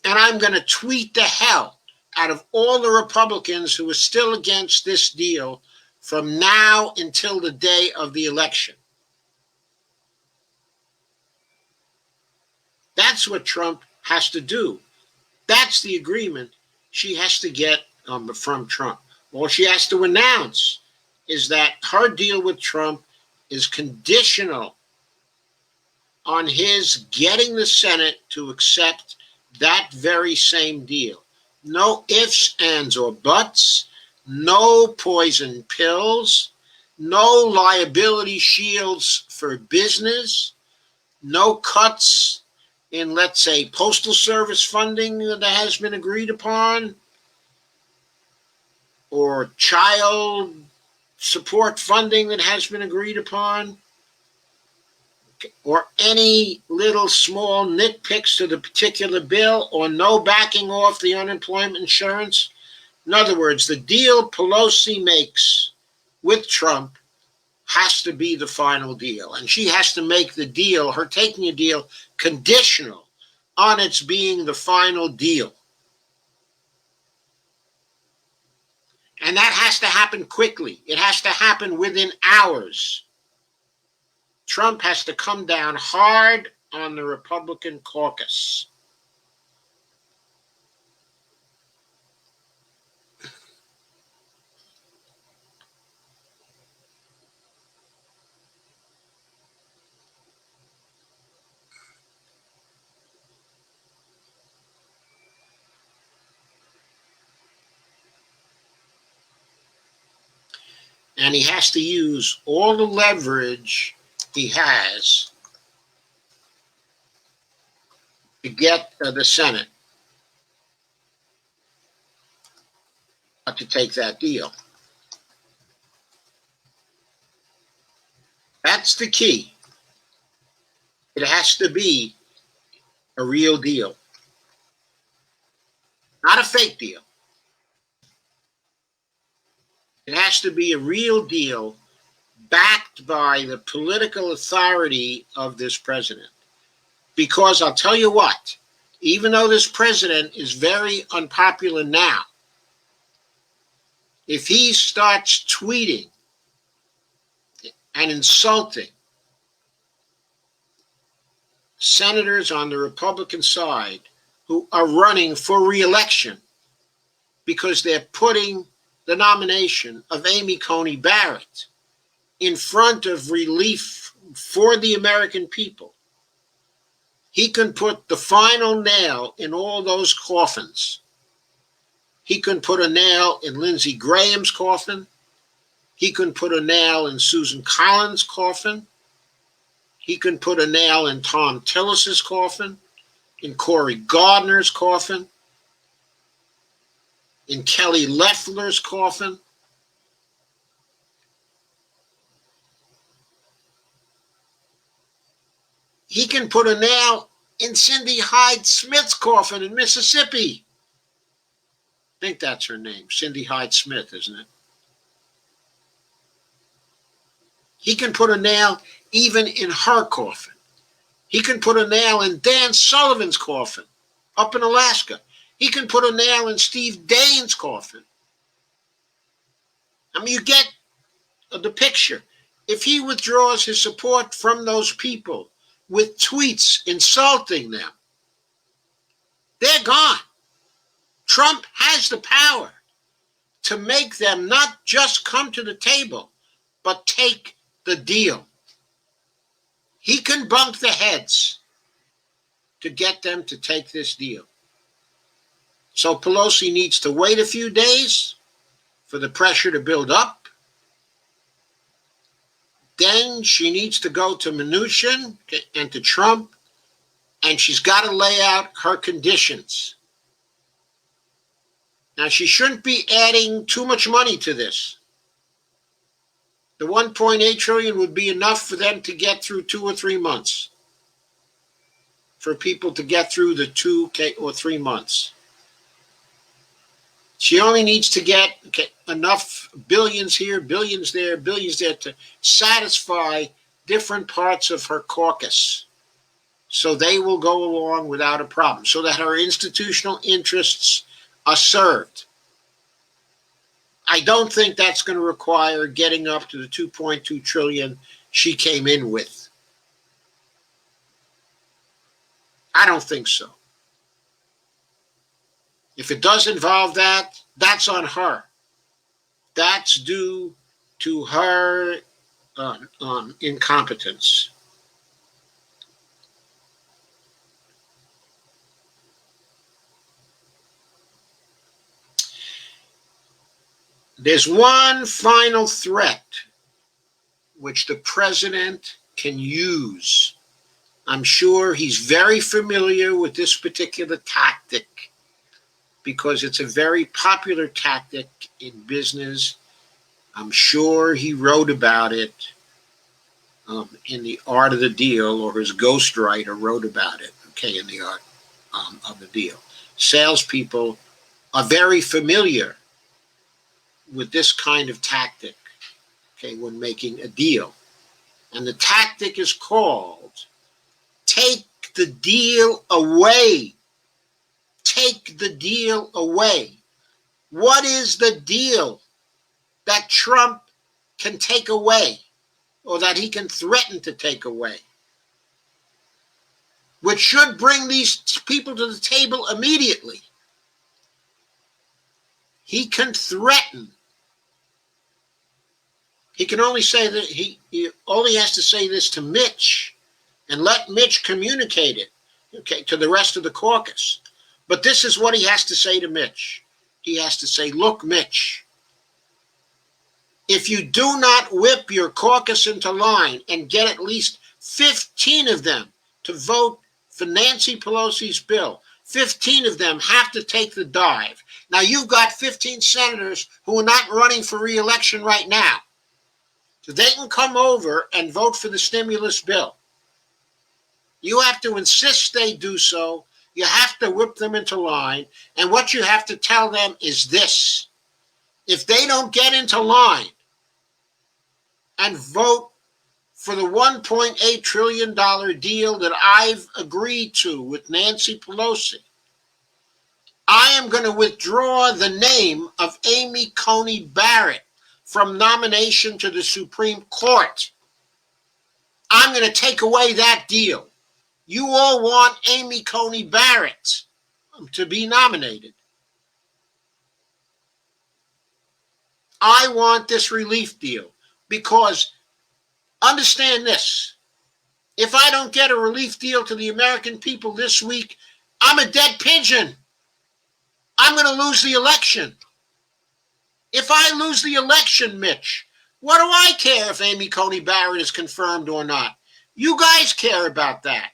and I'm going to tweet the hell out of all the Republicans who are still against this deal from now until the day of the election. That's what Trump has to do. That's the agreement she has to get from Trump. All she has to announce is that her deal with Trump is conditional on his getting the Senate to accept that very same deal. No ifs, ands, or buts, no poison pills, no liability shields for business, no cuts in, let's say, Postal Service funding that has been agreed upon, or child support funding that has been agreed upon, or any little small nitpicks to the particular bill, or no backing off the unemployment insurance. In other words, the deal Pelosi makes with Trump has to be the final deal. And she has to make the deal, her taking a deal, conditional on its being the final deal. And that has to happen quickly. It has to happen within hours. Trump has to come down hard on the Republican caucus. And he has to use all the leverage he has to get the Senate to take that deal. That's the key. It has to be a real deal, not a fake deal. It has to be a real deal backed by the political authority of this president. Because I'll tell you what, even though this president is very unpopular now, if he starts tweeting and insulting senators on the Republican side who are running for re-election because they're putting the nomination of Amy Coney Barrett in front of relief for the American people, he can put the final nail in all those coffins. He can put a nail in Lindsey Graham's coffin. He can put a nail in Susan Collins' coffin. He can put a nail in Tom Tillis's coffin, in Cory Gardner's coffin, in Kelly Loeffler's coffin. He can put a nail in Cindy Hyde-Smith's coffin in Mississippi. I think that's her name, Cindy Hyde-Smith, isn't it? He can put a nail even in her coffin. He can put a nail in Dan Sullivan's coffin up in Alaska. He can put a nail in Steve Daines' coffin. I mean, you get the picture. If he withdraws his support from those people with tweets insulting them, they're gone. Trump has the power to make them not just come to the table, but take the deal. He can bump the heads to get them to take this deal. So Pelosi needs to wait a few days for the pressure to build up. Then she needs to go to Mnuchin and to Trump, and she's got to lay out her conditions. Now, she shouldn't be adding too much money to this. The 1.8 trillion would be enough for them to get through 2 or 3 months. For people to get through the 2 or 3 months. She only needs to get enough billions here, billions there, billions there to satisfy different parts of her caucus. So they will go along without a problem, so that her institutional interests are served. I don't think that's going to require getting up to the 2.2 trillion she came in with. I don't think so. If it does involve that, that's on her. That's due to her incompetence. There's one final threat which the president can use. I'm sure he's very familiar with this particular tactic because it's a very popular tactic in business. I'm sure he wrote about it in The Art of the Deal, or his ghostwriter wrote about it, in The Art of the Deal. Salespeople are very familiar with this kind of tactic, when making a deal. And the tactic is called take the deal away. Take the deal away. What is the deal that Trump can take away, or that he can threaten to take away, which should bring these people to the table immediately? He can threaten. He can only say that he only has to say this to Mitch and let Mitch communicate it, to the rest of the caucus. But this is what he has to say to Mitch. He has to say, look, Mitch, if you do not whip your caucus into line and get at least 15 of them to vote for Nancy Pelosi's bill, 15 of them have to take the dive. Now, you've got 15 senators who are not running for re-election right now. So they can come over and vote for the stimulus bill. You have to insist they do so. You have to whip them into line. And what you have to tell them is this. If they don't get into line and vote for the $1.8 trillion deal that I've agreed to with Nancy Pelosi, I am going to withdraw the name of Amy Coney Barrett from nomination to the Supreme Court. I'm going to take away that deal. You all want Amy Coney Barrett to be nominated. I want this relief deal because, understand this, if I don't get a relief deal to the American people this week, I'm a dead pigeon. I'm going to lose the election. If I lose the election, Mitch, what do I care if Amy Coney Barrett is confirmed or not? You guys care about that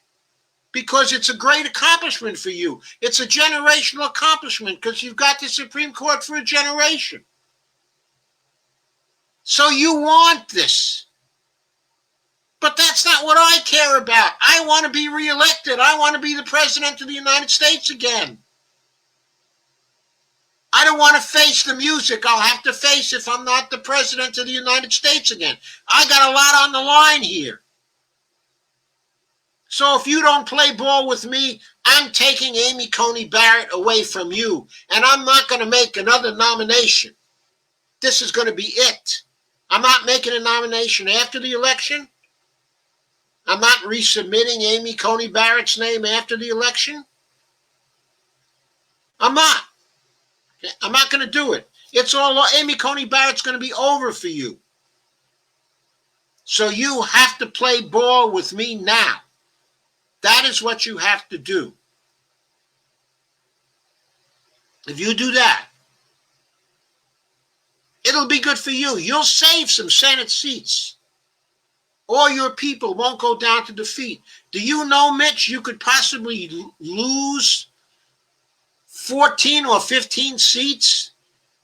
because it's a great accomplishment for you. It's a generational accomplishment because you've got the Supreme Court for a generation. So you want this. But that's not what I care about. I want to be reelected. I want to be the president of the United States again. I don't want to face the music I'll have to face if I'm not the president of the United States again. I got a lot on the line here. So if you don't play ball with me, I'm taking Amy Coney Barrett away from you. And I'm not going to make another nomination. This is going to be it. I'm not making a nomination after the election. I'm not resubmitting Amy Coney Barrett's name after the election. I'm not. I'm not going to do it. It's all, Amy Coney Barrett's going to be over for you. So you have to play ball with me now. That is what you have to do. If you do that, it'll be good for you. You'll save some Senate seats. Or your people won't go down to defeat. Do you know, Mitch, you could possibly lose 14 or 15 seats,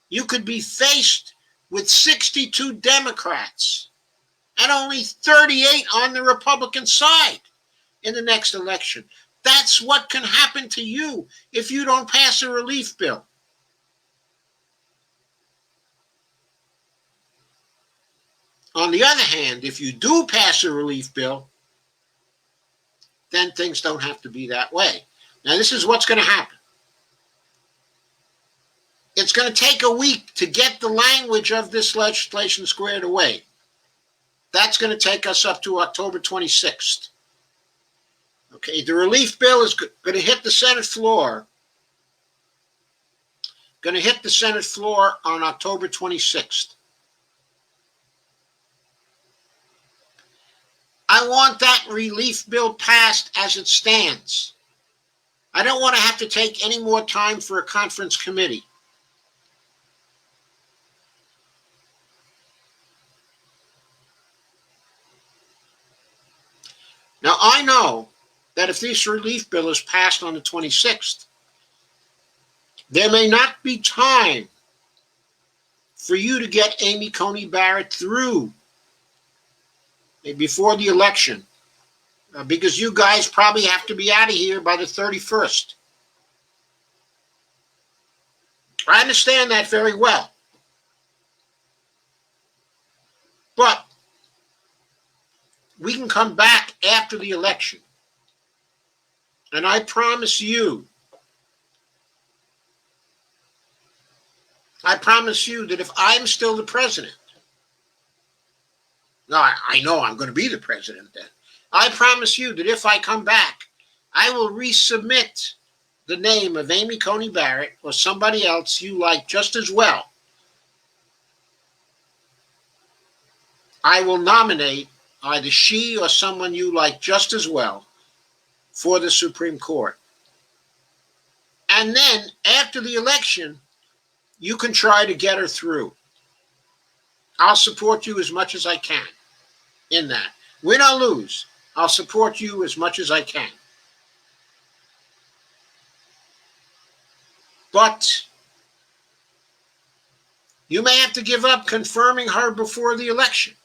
you could be faced with 62 Democrats and only 38 on the Republican side in the next election. That's what can happen to you if you don't pass a relief bill. On the other hand, if you do pass a relief bill, then things don't have to be that way. Now, this is what's going to happen. It's going to take a week to get the language of this legislation squared away. That's going to take us up to October 26th. Okay, the relief bill is going to hit the Senate floor. Going to hit the Senate floor on October 26th. I want that relief bill passed as it stands. I don't want to have to take any more time for a conference committee. Now, I know that if this relief bill is passed on the 26th, there may not be time for you to get Amy Coney Barrett through before the election, because you guys probably have to be out of here by the 31st. I understand that very well. But we can come back after the election. And I promise you that if I'm still the president, no, I know I'm going to be the president then. I promise you that if I come back, I will resubmit the name of Amy Coney Barrett or somebody else you like just as well. I will nominate either she or someone you like just as well for the Supreme Court. And then after the election, you can try to get her through. I'll support you as much as I can in that. Win or lose, I'll support you as much as I can. But you may have to give up confirming her before the election.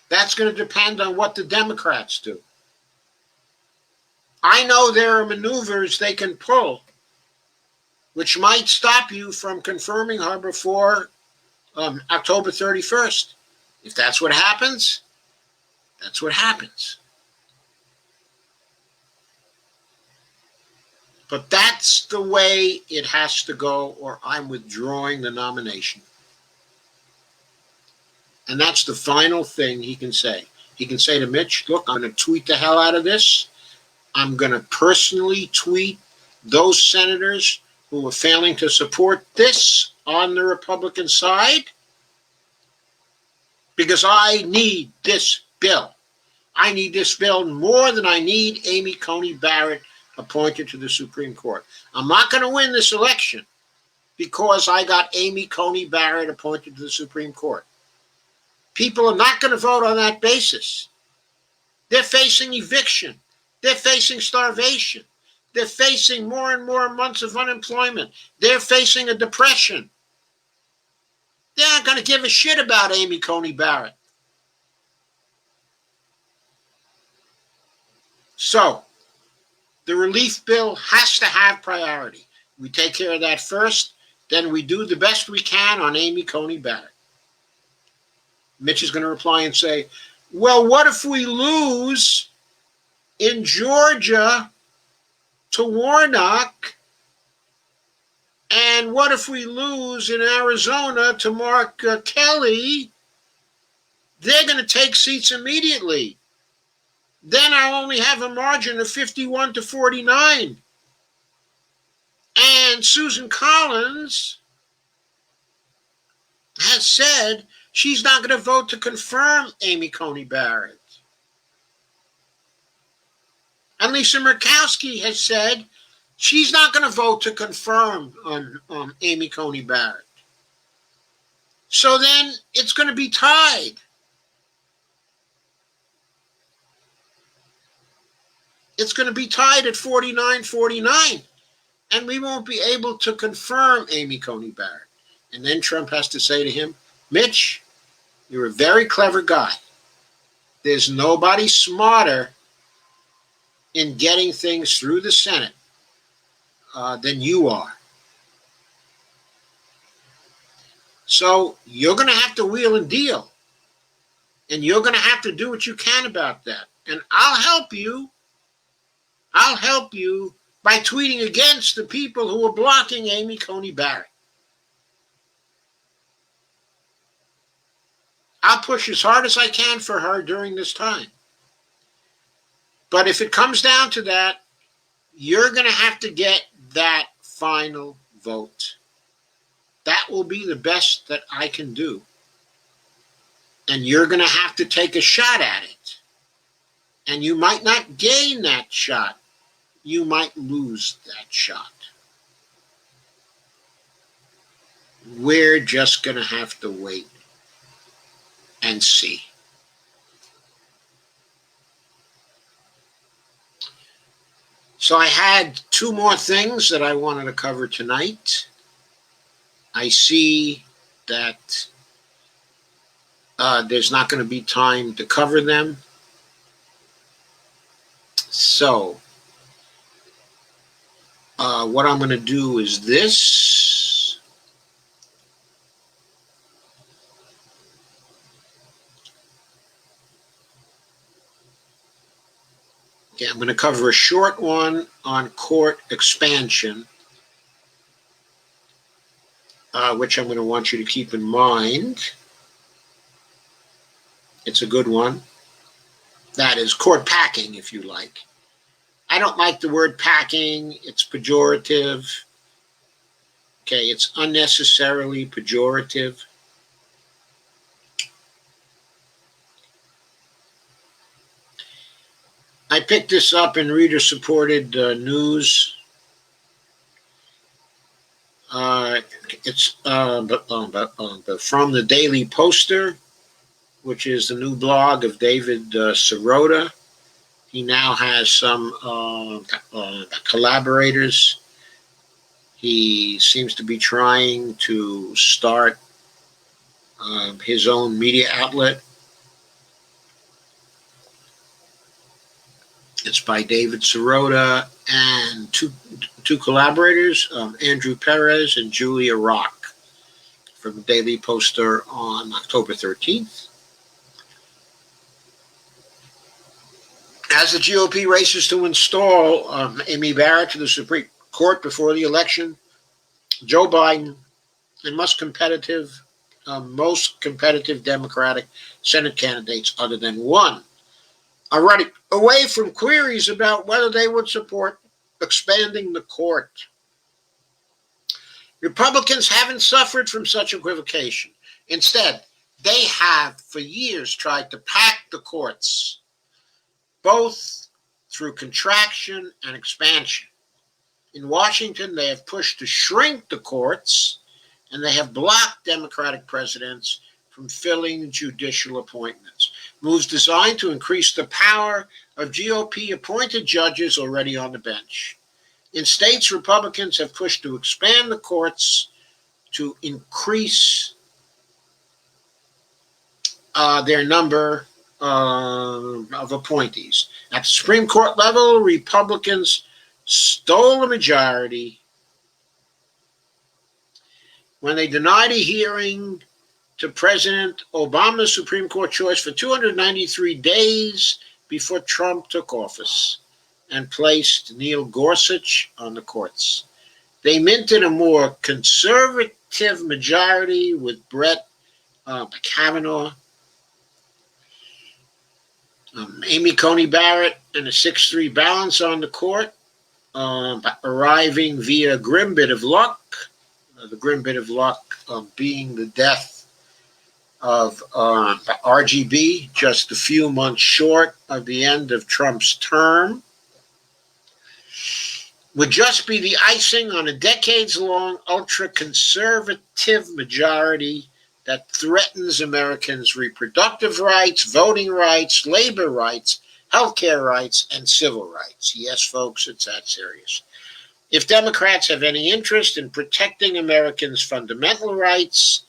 That's going to depend on what the Democrats do. I know there are maneuvers they can pull which might stop you from confirming her before October 31st. If that's what happens, that's what happens. But that's the way it has to go, or I'm withdrawing the nomination. And that's the final thing he can say. He can say to Mitch, look, I'm going to tweet the hell out of this. I'm going to personally tweet those senators who are failing to support this on the Republican side, because I need this bill. I need this bill more than I need Amy Coney Barrett appointed to the Supreme Court. I'm not going to win this election because I got Amy Coney Barrett appointed to the Supreme Court. People are not going to vote on that basis. They're facing eviction. They're facing starvation. They're facing more and more months of unemployment. They're facing a depression. They're not going to give a shit about Amy Coney Barrett. So, the relief bill has to have priority. We take care of that first, then we do the best we can on Amy Coney Barrett. Mitch is going to reply and say, well, what if we lose in Georgia to Warnock? And what if we lose in Arizona to Mark Kelly? They're going to take seats immediately. Then I'll only have a margin of 51 to 49. And Susan Collins has said she's not going to vote to confirm Amy Coney Barrett. And Lisa Murkowski has said she's not going to vote to confirm Amy Coney Barrett. So then it's going to be tied. it's going to be tied at 49-49, and we won't be able to confirm Amy Coney Barrett. And then Trump has to say to him, Mitch, you're a very clever guy. There's nobody smarter in getting things through the Senate than you are. So you're going to have to wheel and deal. And you're going to have to do what you can about that. And I'll help you. I'll help you by tweeting against the people who are blocking Amy Coney Barrett. I'll push as hard as I can for her during this time. But if it comes down to that, you're going to have to get that final vote. That will be the best that I can do. And you're going to have to take a shot at it. And you might not gain that shot. You might lose that shot. We're just going to have to wait and see. So I had two more things that I wanted to cover tonight. I see that there's not going to be time to cover them. So what I'm going to do is this. Okay, I'm going to cover a short one on court expansion, which I'm going to want you to keep in mind. It's a good one. That is court packing, if you like. I don't like the word packing. It's pejorative. Okay, it's unnecessarily pejorative. I picked this up in reader-supported news. It's from the Daily Poster, which is the new blog of David Sirota. He now has some collaborators. He seems to be trying to start his own media outlet. It's by David Sirota and two collaborators, Andrew Perez and Julia Rock, from the Daily Poster on October 13th. As the GOP races to install Amy Barrett to the Supreme Court before the election, Joe Biden and most competitive Democratic Senate candidates, other than one, are running away from queries about whether they would support expanding the court. Republicans haven't suffered from such equivocation. Instead, they have for years tried to pack the courts, both through contraction and expansion. In Washington, they have pushed to shrink the courts, and they have blocked Democratic presidents from filling judicial appointments, moves designed to increase the power of GOP-appointed judges already on the bench. In states, Republicans have pushed to expand the courts to increase their number of appointees. At the Supreme Court level, Republicans stole a majority when they denied a hearing to President Obama's Supreme Court choice for 293 days before Trump took office and placed Neil Gorsuch on the courts. They minted a more conservative majority with Brett Kavanaugh, Amy Coney Barrett, and a 6-3 balance on the court, arriving via grim bit of luck, the grim bit of luck being the death of RGB, just a few months short of the end of Trump's term, would just be the icing on a decades-long ultra-conservative majority that threatens Americans' reproductive rights, voting rights, labor rights, healthcare rights, and civil rights. Yes, folks, it's that serious. If Democrats have any interest in protecting Americans' fundamental rights,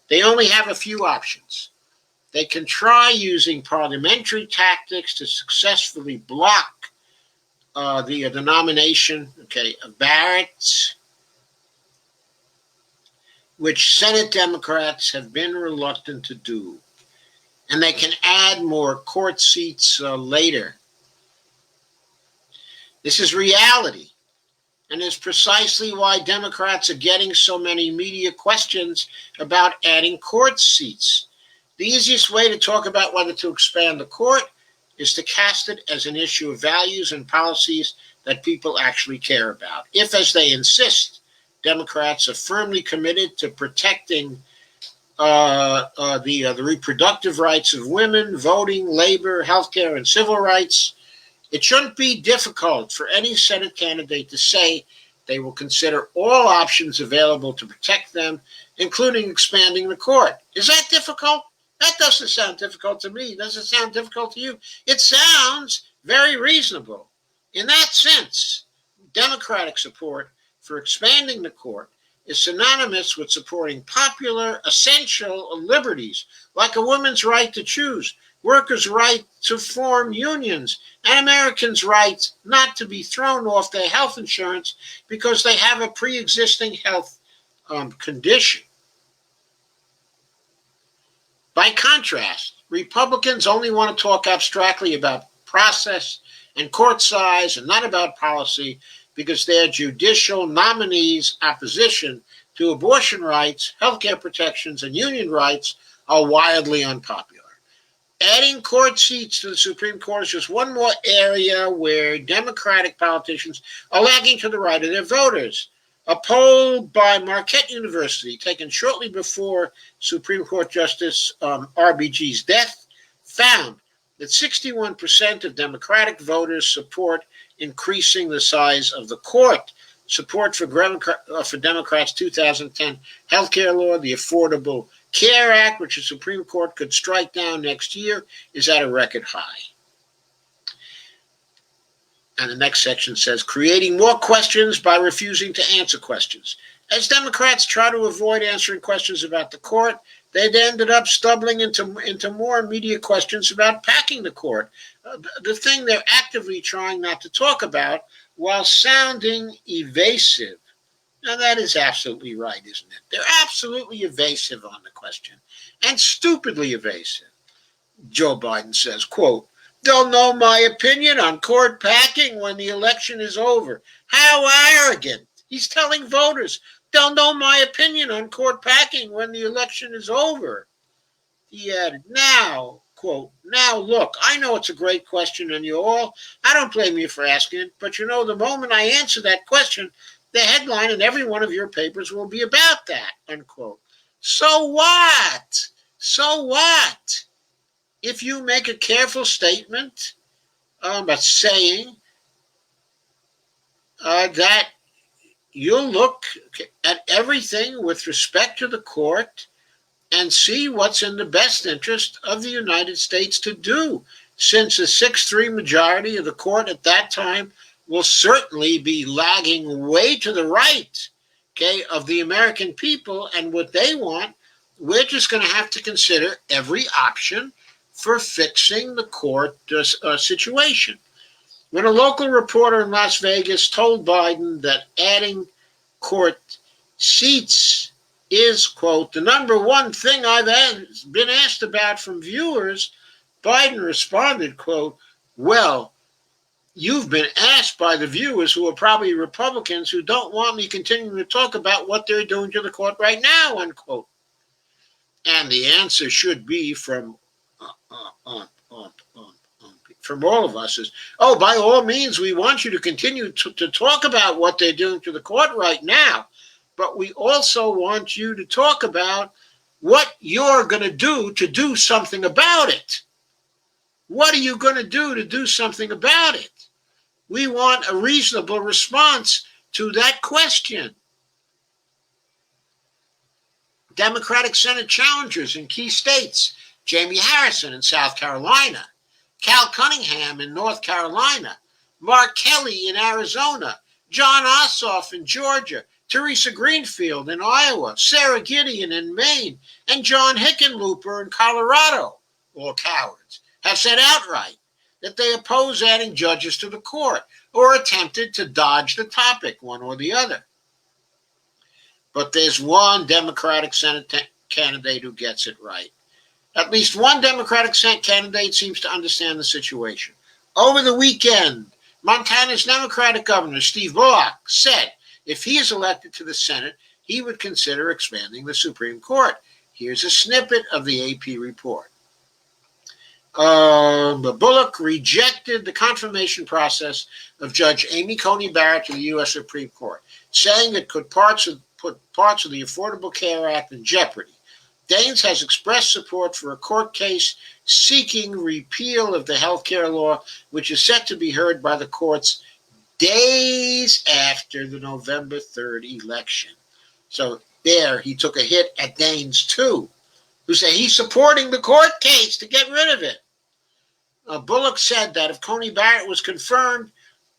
they only have a few options. They can try using parliamentary tactics to successfully block the nomination, of Barrett, which Senate Democrats have been reluctant to do. And they can add more court seats later. This is reality, and is precisely why Democrats are getting so many media questions about adding court seats. The easiest way to talk about whether to expand the court is to cast it as an issue of values and policies that people actually care about. If, as they insist, Democrats are firmly committed to protecting the reproductive rights of women, voting, labor, healthcare, and civil rights, it shouldn't be difficult for any Senate candidate to say they will consider all options available to protect them, including expanding the court. Is that difficult? That doesn't sound difficult to me. Does it sound difficult to you? It sounds very reasonable. In that sense, Democratic support for expanding the court is synonymous with supporting popular, essential liberties, like a woman's right to choose, workers' right to form unions, and Americans' right not to be thrown off their health insurance because they have a pre-existing health condition. By contrast, Republicans only want to talk abstractly about process and court size and not about policy because their judicial nominees' opposition to abortion rights, healthcare protections, and union rights are wildly unpopular. Adding court seats to the Supreme Court is just one more area where Democratic politicians are lagging to the right of their voters. A poll by Marquette University, taken shortly before Supreme Court Justice RBG's death, found that 61% of Democratic voters support increasing the size of the court. Support for Democrats' 2010 healthcare law, the Affordable Care Act, which the Supreme Court could strike down next year, is at a record high. And the next section says, creating more questions by refusing to answer questions. As Democrats try to avoid answering questions about the court, they ended up stumbling into more media questions about packing the court, the thing they're actively trying not to talk about while sounding evasive. Now, that is absolutely right, isn't it? They're absolutely evasive on the question, and stupidly evasive. Joe Biden says, quote, they'll know my opinion on court packing when the election is over. How arrogant. He's telling voters, they'll know my opinion on court packing when the election is over. He added, now, quote, now look, I know it's a great question and I don't blame you for asking it, but the moment I answer that question, the headline in every one of your papers will be about that, unquote. So what? So what? If you make a careful statement about saying that you'll look at everything with respect to the court and see what's in the best interest of the United States to do, since a 6-3 majority of the court at that time will certainly be lagging way to the right, of the American people and what they want. We're just going to have to consider every option for fixing the court situation. When a local reporter in Las Vegas told Biden that adding court seats is, quote, the number one thing I've been asked about from viewers, Biden responded, quote, well, you've been asked by the viewers who are probably Republicans who don't want me continuing to talk about what they're doing to the court right now, unquote. And the answer should be from all of us is, oh, by all means, we want you to continue to talk about what they're doing to the court right now, but we also want you to talk about what you're going to do something about it. What are you going to do something about it? We want a reasonable response to that question. Democratic Senate challengers in key states, Jamie Harrison in South Carolina, Cal Cunningham in North Carolina, Mark Kelly in Arizona, John Ossoff in Georgia, Teresa Greenfield in Iowa, Sarah Gideon in Maine, and John Hickenlooper in Colorado, all cowards, have said outright that they oppose adding judges to the court or attempted to dodge the topic, one or the other. But there's one Democratic Senate candidate who gets it right. At least one Democratic Senate candidate seems to understand the situation. Over the weekend, Montana's Democratic Governor, Steve Bullock, said if he is elected to the Senate, he would consider expanding the Supreme Court. Here's a snippet of the AP report. Bullock rejected the confirmation process of Judge Amy Coney Barrett to the U.S. Supreme Court, saying it could put parts of the Affordable Care Act in jeopardy. Daines has expressed support for a court case seeking repeal of the health care law, which is set to be heard by the courts days after the November 3rd election. So there, he took a hit at Daines, too, who said he's supporting the court case to get rid of it. Bullock said that if Coney Barrett was confirmed,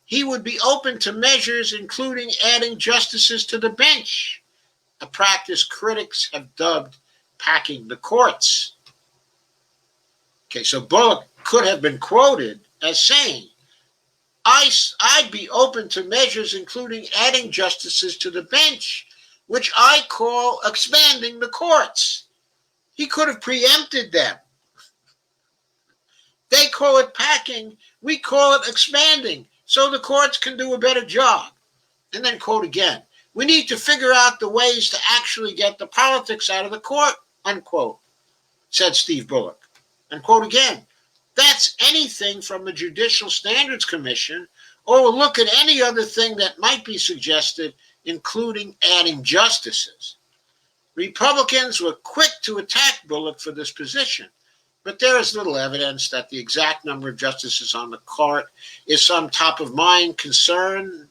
he would be open to measures including adding justices to the bench, a practice critics have dubbed packing the courts. Okay, so Bullock could have been quoted as saying, I'd be open to measures including adding justices to the bench, which I call expanding the courts. He could have preempted them. They call it packing, we call it expanding, so the courts can do a better job. And then quote again, we need to figure out the ways to actually get the politics out of the court, unquote, said Steve Bullock. And quote again, that's anything from the Judicial Standards Commission, or we'll look at any other thing that might be suggested, including adding justices. Republicans were quick to attack Bullock for this position, but there is little evidence that the exact number of justices on the court is some top-of-mind concern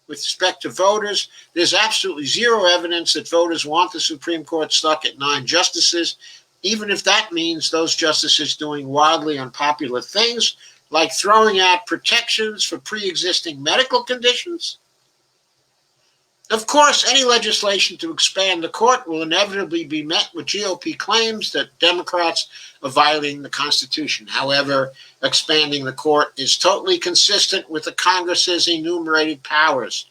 with respect to voters. There's absolutely zero evidence that voters want the Supreme Court stuck at 9 justices, even if that means those justices doing wildly unpopular things, like throwing out protections for pre-existing medical conditions. Of course, any legislation to expand the court will inevitably be met with GOP claims that Democrats are violating the Constitution. However, expanding the court is totally consistent with the Congress's enumerated powers.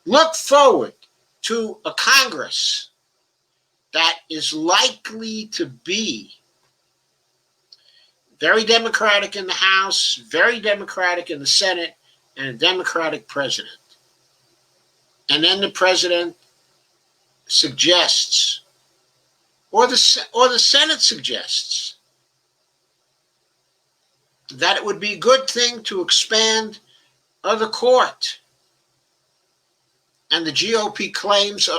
Look forward to a Congress that is likely to be very Democratic in the House, very Democratic in the Senate, and a Democratic president. And then the president suggests, or the Senate suggests, that it would be a good thing to expand the court. And the GOP claims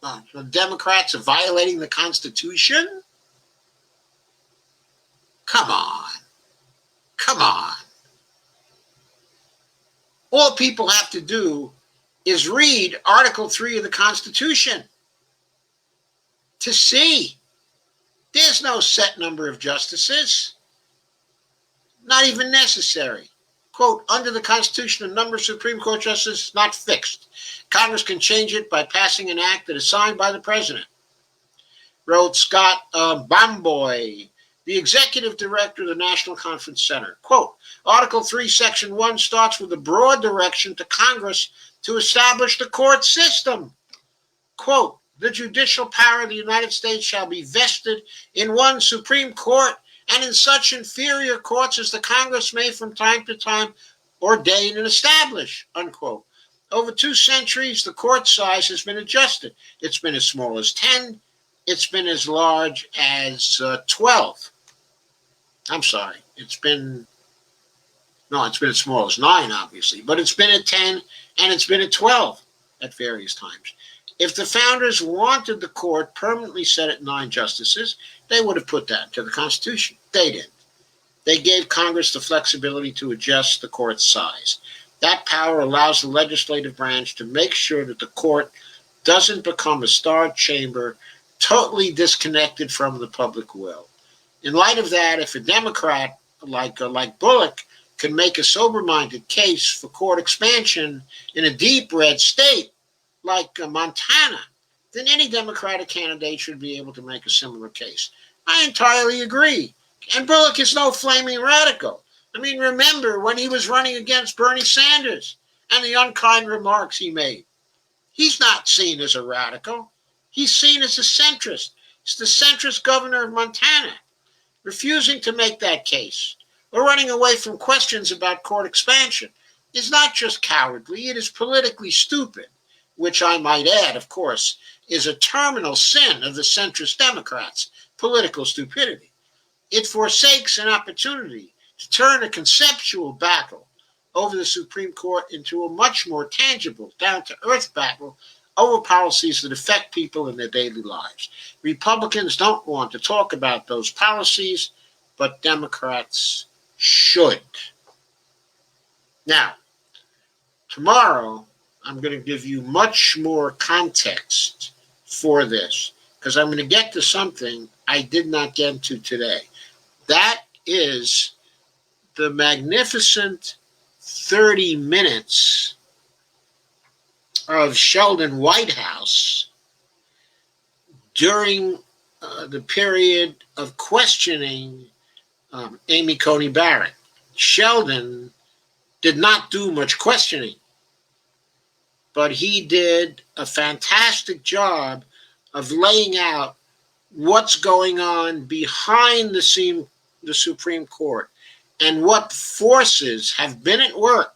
the Democrats are violating the Constitution? Come on. Come on. All people have to do is read Article 3 of the Constitution to see there's no set number of justices, not even necessary. Quote, under the Constitution, the number of Supreme Court justices is not fixed. Congress can change it by passing an act that is signed by the president, wrote Scott Bomboy, the executive director of the National Conference Center. Quote, Article 3, Section 1 starts with a broad direction to Congress to establish the court system. Quote, the judicial power of the United States shall be vested in one Supreme Court and in such inferior courts as the Congress may from time to time ordain and establish, unquote. Over 2 centuries, the court size has been adjusted. It's been as small as 10. It's been as large as 12. I'm sorry. It's been as small as 9, obviously. But it's been at 10 and it's been at 12 at various times. If the founders wanted the court permanently set at 9 justices, they would have put that into the Constitution. They didn't. They gave Congress the flexibility to adjust the court's size. That power allows the legislative branch to make sure that the court doesn't become a star chamber totally disconnected from the public will. In light of that, if a Democrat like Bullock can make a sober-minded case for court expansion in a deep red state like Montana, then any Democratic candidate should be able to make a similar case. I entirely agree. And Bullock is no flaming radical. I mean, remember when he was running against Bernie Sanders and the unkind remarks he made. He's not seen as a radical. He's seen as a centrist. He's the centrist governor of Montana. Refusing to make that case or running away from questions about court expansion is not just cowardly, it is politically stupid, which I might add, of course, is a terminal sin of the centrist Democrats, political stupidity. It forsakes an opportunity to turn a conceptual battle over the Supreme Court into a much more tangible, down-to-earth battle over policies that affect people in their daily lives. Republicans don't want to talk about those policies, but Democrats should. Now, tomorrow, I'm going to give you much more context for this, because I'm going to get to something I did not get to today. That is the magnificent 30 minutes of Sheldon Whitehouse during the period of questioning Amy Coney Barrett. Sheldon did not do much questioning, but he did a fantastic job of laying out what's going on behind the Supreme Court and what forces have been at work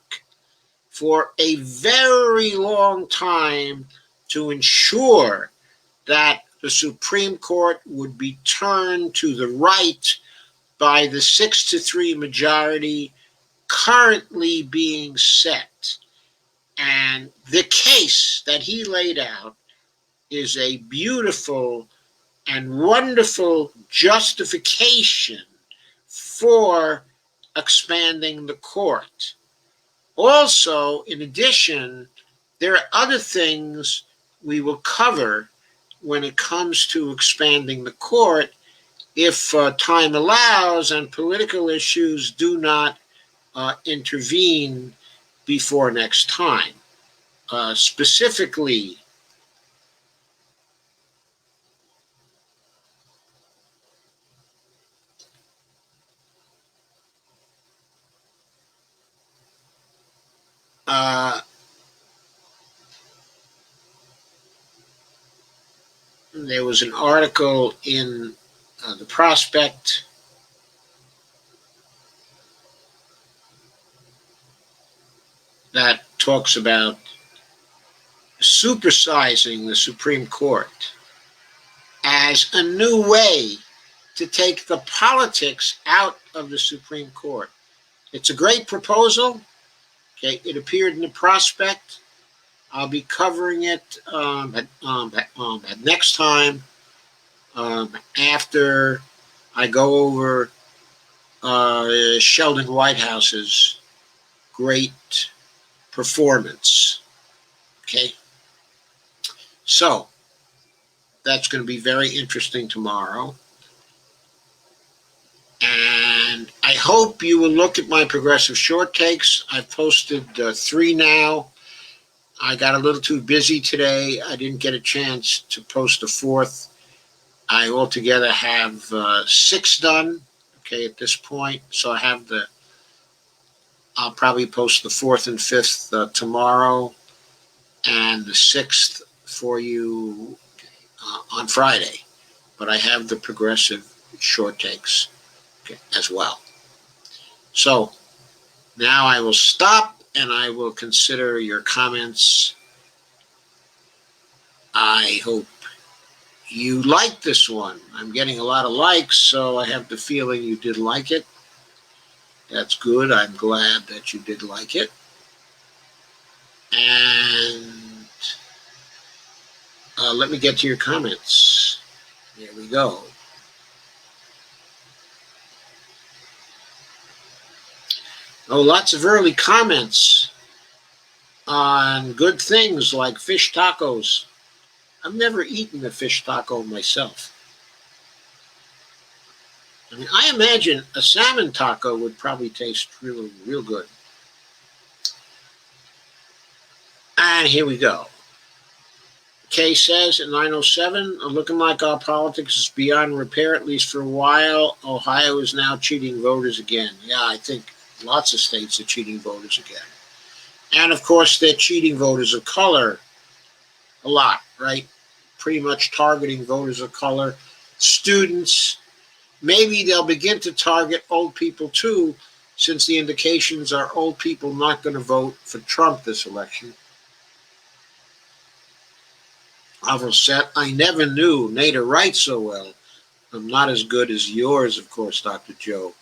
for a very long time to ensure that the Supreme Court would be turned to the right by the 6-3 majority currently being set. And the case that he laid out is a beautiful and wonderful justification for expanding the court. Also, in addition, there are other things we will cover when it comes to expanding the court if time allows and political issues do not intervene before next time. Specifically, there was an article in the Prospect that talks about supersizing the Supreme Court as a new way to take the politics out of the Supreme Court. It's a great proposal. Okay, it appeared in the Prospect. I'll be covering it at next time after I go over Sheldon Whitehouse's great performance. Okay, so that's going to be very interesting tomorrow. And I hope you will look at my progressive short takes. I've posted 3 now. I got a little too busy today. I didn't get a chance to post a 4th. I altogether have 6 done, okay, at this point. So I'll probably post the 4th and 5th tomorrow, and the 6th for you on Friday. But I have the progressive short takes as well. So now I will stop and I will consider your comments. I hope you liked this one. I'm getting a lot of likes, so I have the feeling you did like it. That's good. I'm glad that you did like it. And let me get to your comments. There we go. Oh, lots of early comments on good things like fish tacos. I've never eaten a fish taco myself. I mean, I imagine a salmon taco would probably taste real, real good. And here we go. Kay says at 9:07, looking like our politics is beyond repair, at least for a while. Ohio is now cheating voters again. Yeah, I think lots of states are cheating voters again. And of course, they're cheating voters of color a lot, right? Pretty much targeting voters of color, students. Maybe they'll begin to target old people too, since the indications are old people not going to vote for Trump this election. Avil said, I never knew Nader writes so well. I'm not as good as yours, of course, Dr. Joe.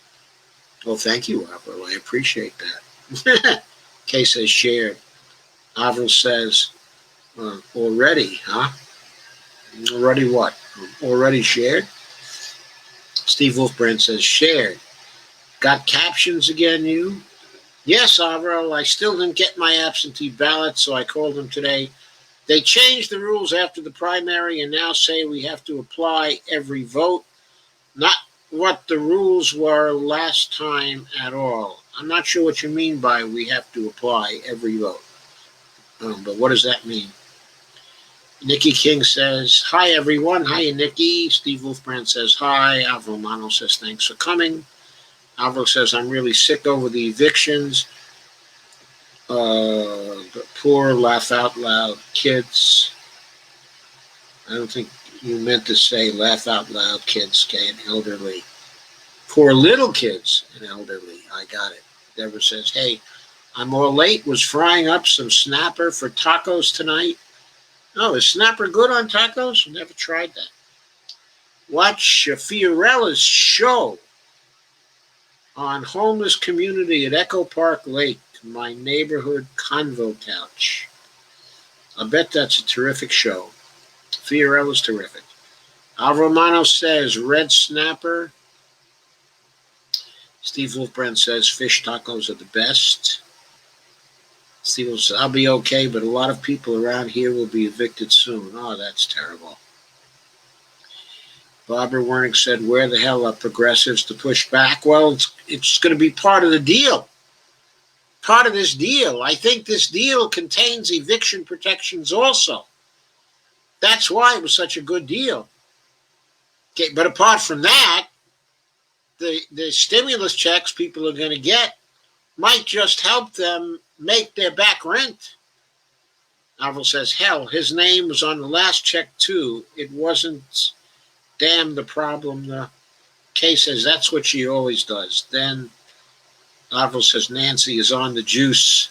Well, thank you, Avil. I appreciate that. Kay says, shared. Avil says, already, huh? Already what? Already shared? Steve Wolfbrand says, shared. Got captions again, you? Yes, Avil. I still didn't get my absentee ballot, so I called them today. They changed the rules after the primary and now say we have to apply every vote. Not what the rules were last time at all. I'm not sure what you mean by we have to apply every vote. But what does that mean? Nikki King says, hi, everyone. Hi, Nikki. Steve Wolfbrand says, hi. Avro Mano says, thanks for coming. Avro says, I'm really sick over the evictions. The poor laugh out loud kids. I don't think you meant to say laugh out loud kids, okay, and elderly. Poor little kids and elderly. I got it. Deborah says, hey, I'm all late. Was frying up some snapper for tacos tonight. Oh, is snapper good on tacos? Never tried that. Watch Fiorella's show on homeless community at Echo Park Lake, my neighborhood convo couch. I bet that's a terrific show. Fiorella's terrific. Al Romano says red snapper. Steve Wolfbrand says fish tacos are the best. Steve says, I'll be okay, but a lot of people around here will be evicted soon. Oh, that's terrible. Barbara Wernick said, where the hell are progressives to push back? Well, it's going to be part of the deal. Part of this deal. I think this deal contains eviction protections also. That's why it was such a good deal. Okay, but apart from that, the stimulus checks people are going to get might just help them make their back rent. Avril says, hell, his name was on the last check too. It wasn't, damn the problem. The Kay says that's what she always does. Then Avril says Nancy is on the juice.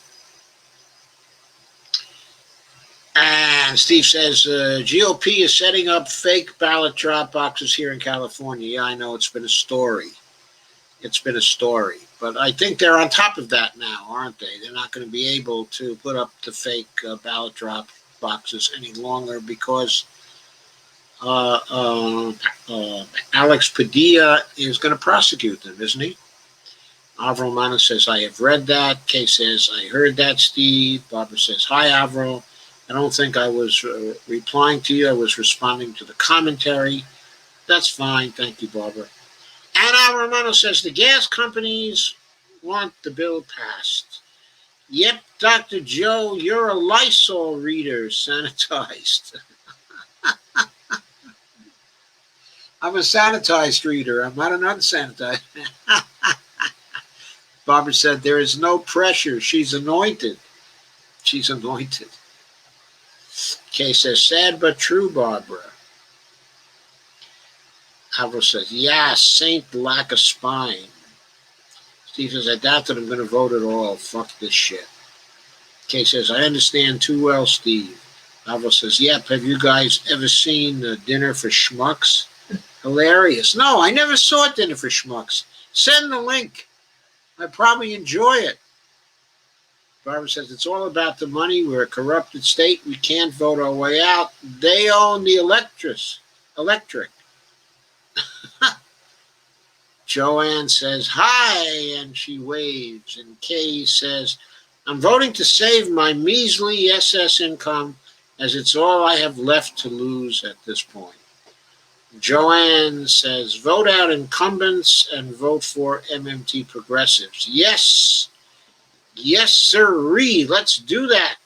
And Steve says, GOP is setting up fake ballot drop boxes here in California. Yeah, I know, it's been a story. It's been a story. But I think they're on top of that now, aren't they? They're not going to be able to put up the fake ballot drop boxes any longer because Alex Padilla is going to prosecute them, isn't he? Avro Mana says, I have read that. Kay says, I heard that, Steve. Barbara says, hi, Avro. I don't think I was replying to you. I was responding to the commentary. That's fine. Thank you, Barbara. And Al Romano says the gas companies want the bill passed. Yep, Dr. Joe, you're a Lysol reader, sanitized. I'm a sanitized reader. I'm not an unsanitized. Barbara said there is no pressure. She's anointed. She's anointed. Kay says, sad but true, Barbara. Alvaro says, yeah, saint lack of spine. Steve says, I doubt that I'm going to vote at all. Fuck this shit. Kay says, I understand too well, Steve. Alvaro says, yep, have you guys ever seen Dinner for Schmucks? Hilarious. No, I never saw Dinner for Schmucks. Send the link. I probably enjoy it. Barbara says, it's all about the money. We're a corrupted state. We can't vote our way out. They own the electric. Joanne says, hi, and she waves. And Kay says, I'm voting to save my measly SS income as it's all I have left to lose at this point. Joanne says, vote out incumbents and vote for MMT progressives. Yes. Yes, sirree. Let's do that.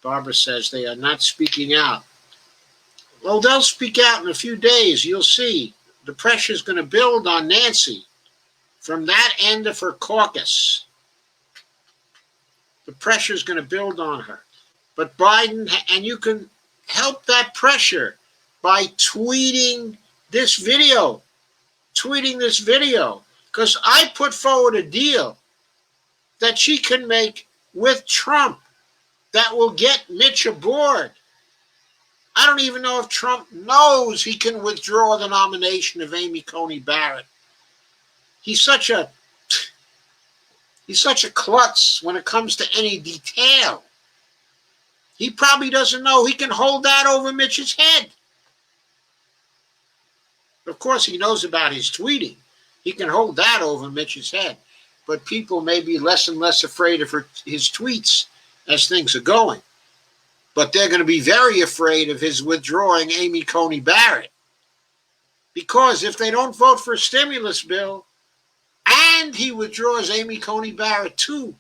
Barbara says they are not speaking out. Well, they'll speak out in a few days. You'll see. The pressure is going to build on Nancy from that end of her caucus. The pressure is going to build on her. But Biden, and you can help that pressure by tweeting this video. Because I put forward a deal that she can make with Trump that will get Mitch aboard. I don't even know if Trump knows he can withdraw the nomination of Amy Coney Barrett. He's such a klutz when it comes to any detail. He probably doesn't know he can hold that over Mitch's head. Of course, he knows about his tweeting. He can hold that over Mitch's head. But people may be less and less afraid of his tweets as things are going. But they're going to be very afraid of his withdrawing Amy Coney Barrett. Because if they don't vote for a stimulus bill, and he withdraws Amy Coney Barrett too,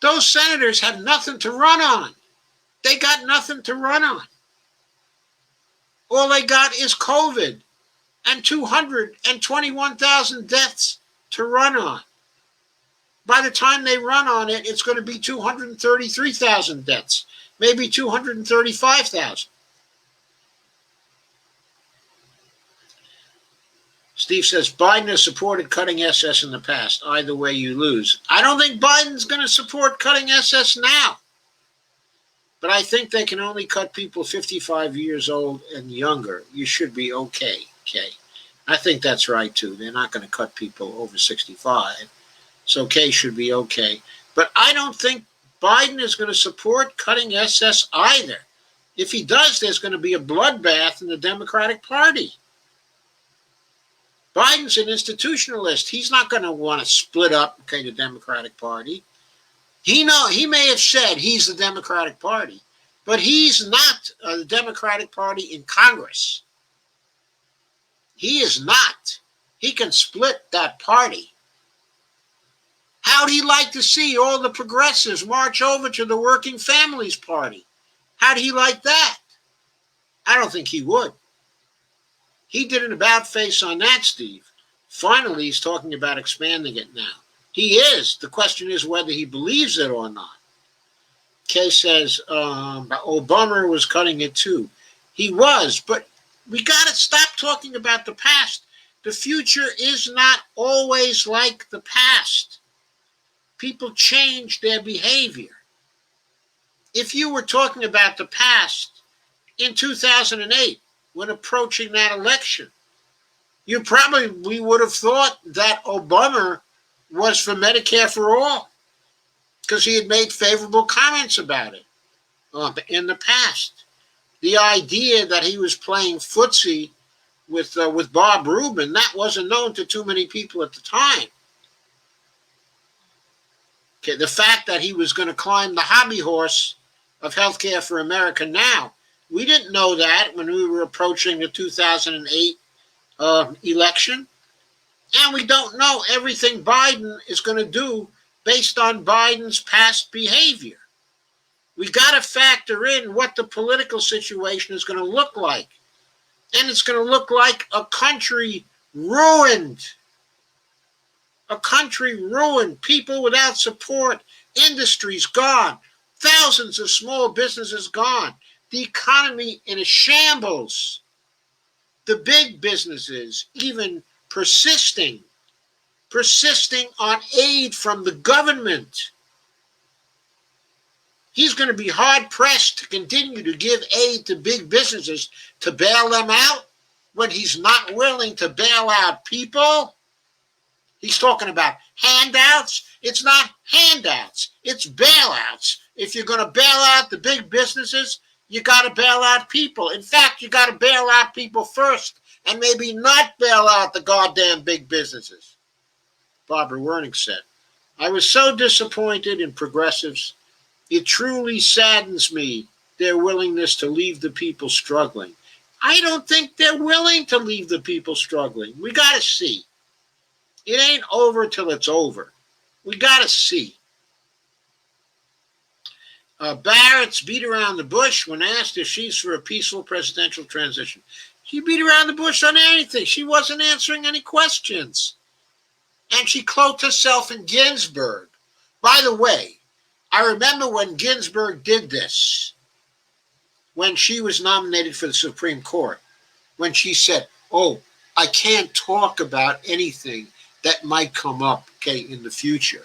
those senators have nothing to run on. They got nothing to run on. All they got is COVID and 221,000 deaths to run on. By the time they run on it, it's going to be 233,000 deaths, maybe 235,000. Steve says, Biden has supported cutting SS in the past. Either way, you lose. I don't think Biden's going to support cutting SS now. But I think they can only cut people 55 years old and younger. You should be okay. I think that's right, too. They're not going to cut people over 65. So Kay should be okay. But I don't think Biden is going to support cutting SS either. If he does, there's going to be a bloodbath in the Democratic Party. Biden's an institutionalist. He's not going to want to split up, the Democratic Party. He may have said he's the Democratic Party, but he's not the Democratic Party in Congress. He is not. He can split that party. How'd he like to see all the progressives march over to the Working Families Party? How'd he like that? I don't think he would. He did an about-face on that, Steve. Finally, he's talking about expanding it now. He is. The question is whether he believes it or not. Kay says, Obama was cutting it too. He was, but we got to stop talking about the past. The future is not always like the past. People change their behavior. If you were talking about the past in 2008, when approaching that election, we would have thought that Obama was for Medicare for all because he had made favorable comments about it in the past. The idea that he was playing footsie with Bob Rubin, that wasn't known to too many people at the time. The fact that he was going to climb the hobby horse of Healthcare for America now, we didn't know that when we were approaching the 2008 election. And we don't know everything Biden is going to do based on Biden's past behavior. We got to factor in what the political situation is going to look like. And it's going to look like a country ruined. A country ruined. People without support. Industries gone. Thousands of small businesses gone. The economy in a shambles. The big businesses even persisting on aid from the government. He's going to be hard-pressed to continue to give aid to big businesses to bail them out when he's not willing to bail out people. He's talking about handouts. It's not handouts. It's bailouts. If you're going to bail out the big businesses, you got to bail out people. In fact, you got to bail out people first and maybe not bail out the goddamn big businesses. Barbara Wernick said, I was so disappointed in progressives. It truly saddens me their willingness to leave the people struggling. I don't think they're willing to leave the people struggling. We got to see. It ain't over till it's over. We got to see. Barrett's beat around the bush when asked if she's for a peaceful presidential transition. She beat around the bush on anything. She wasn't answering any questions. And she cloaked herself in Ginsburg. By the way, I remember when Ginsburg did this, when she was nominated for the Supreme Court, when she said, oh, I can't talk about anything that might come up, in the future.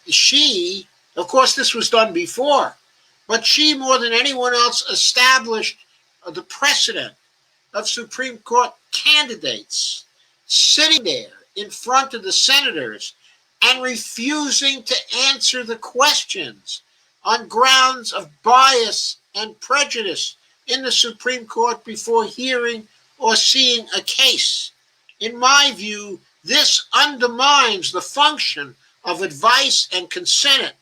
She, of course, this was done before, but she, more than anyone else, established the precedent of Supreme Court candidates sitting there in front of the senators and refusing to answer the questions on grounds of bias and prejudice in the Supreme Court before hearing or seeing a case. In my view, this undermines the function of advice and consent,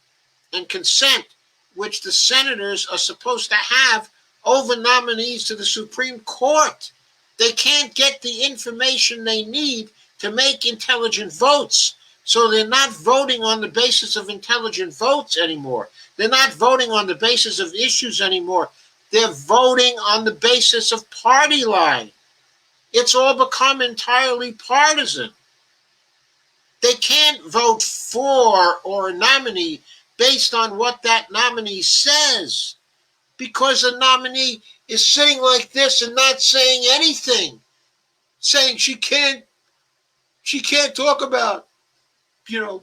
which the senators are supposed to have over nominees to the Supreme Court. They can't get the information they need to make intelligent votes. So they're not voting on the basis of intelligent votes anymore. They're not voting on the basis of issues anymore. They're voting on the basis of party line. It's all become entirely partisan. They can't vote for or a nominee based on what that nominee says, because the nominee is sitting like this and not saying anything, saying she can't talk about,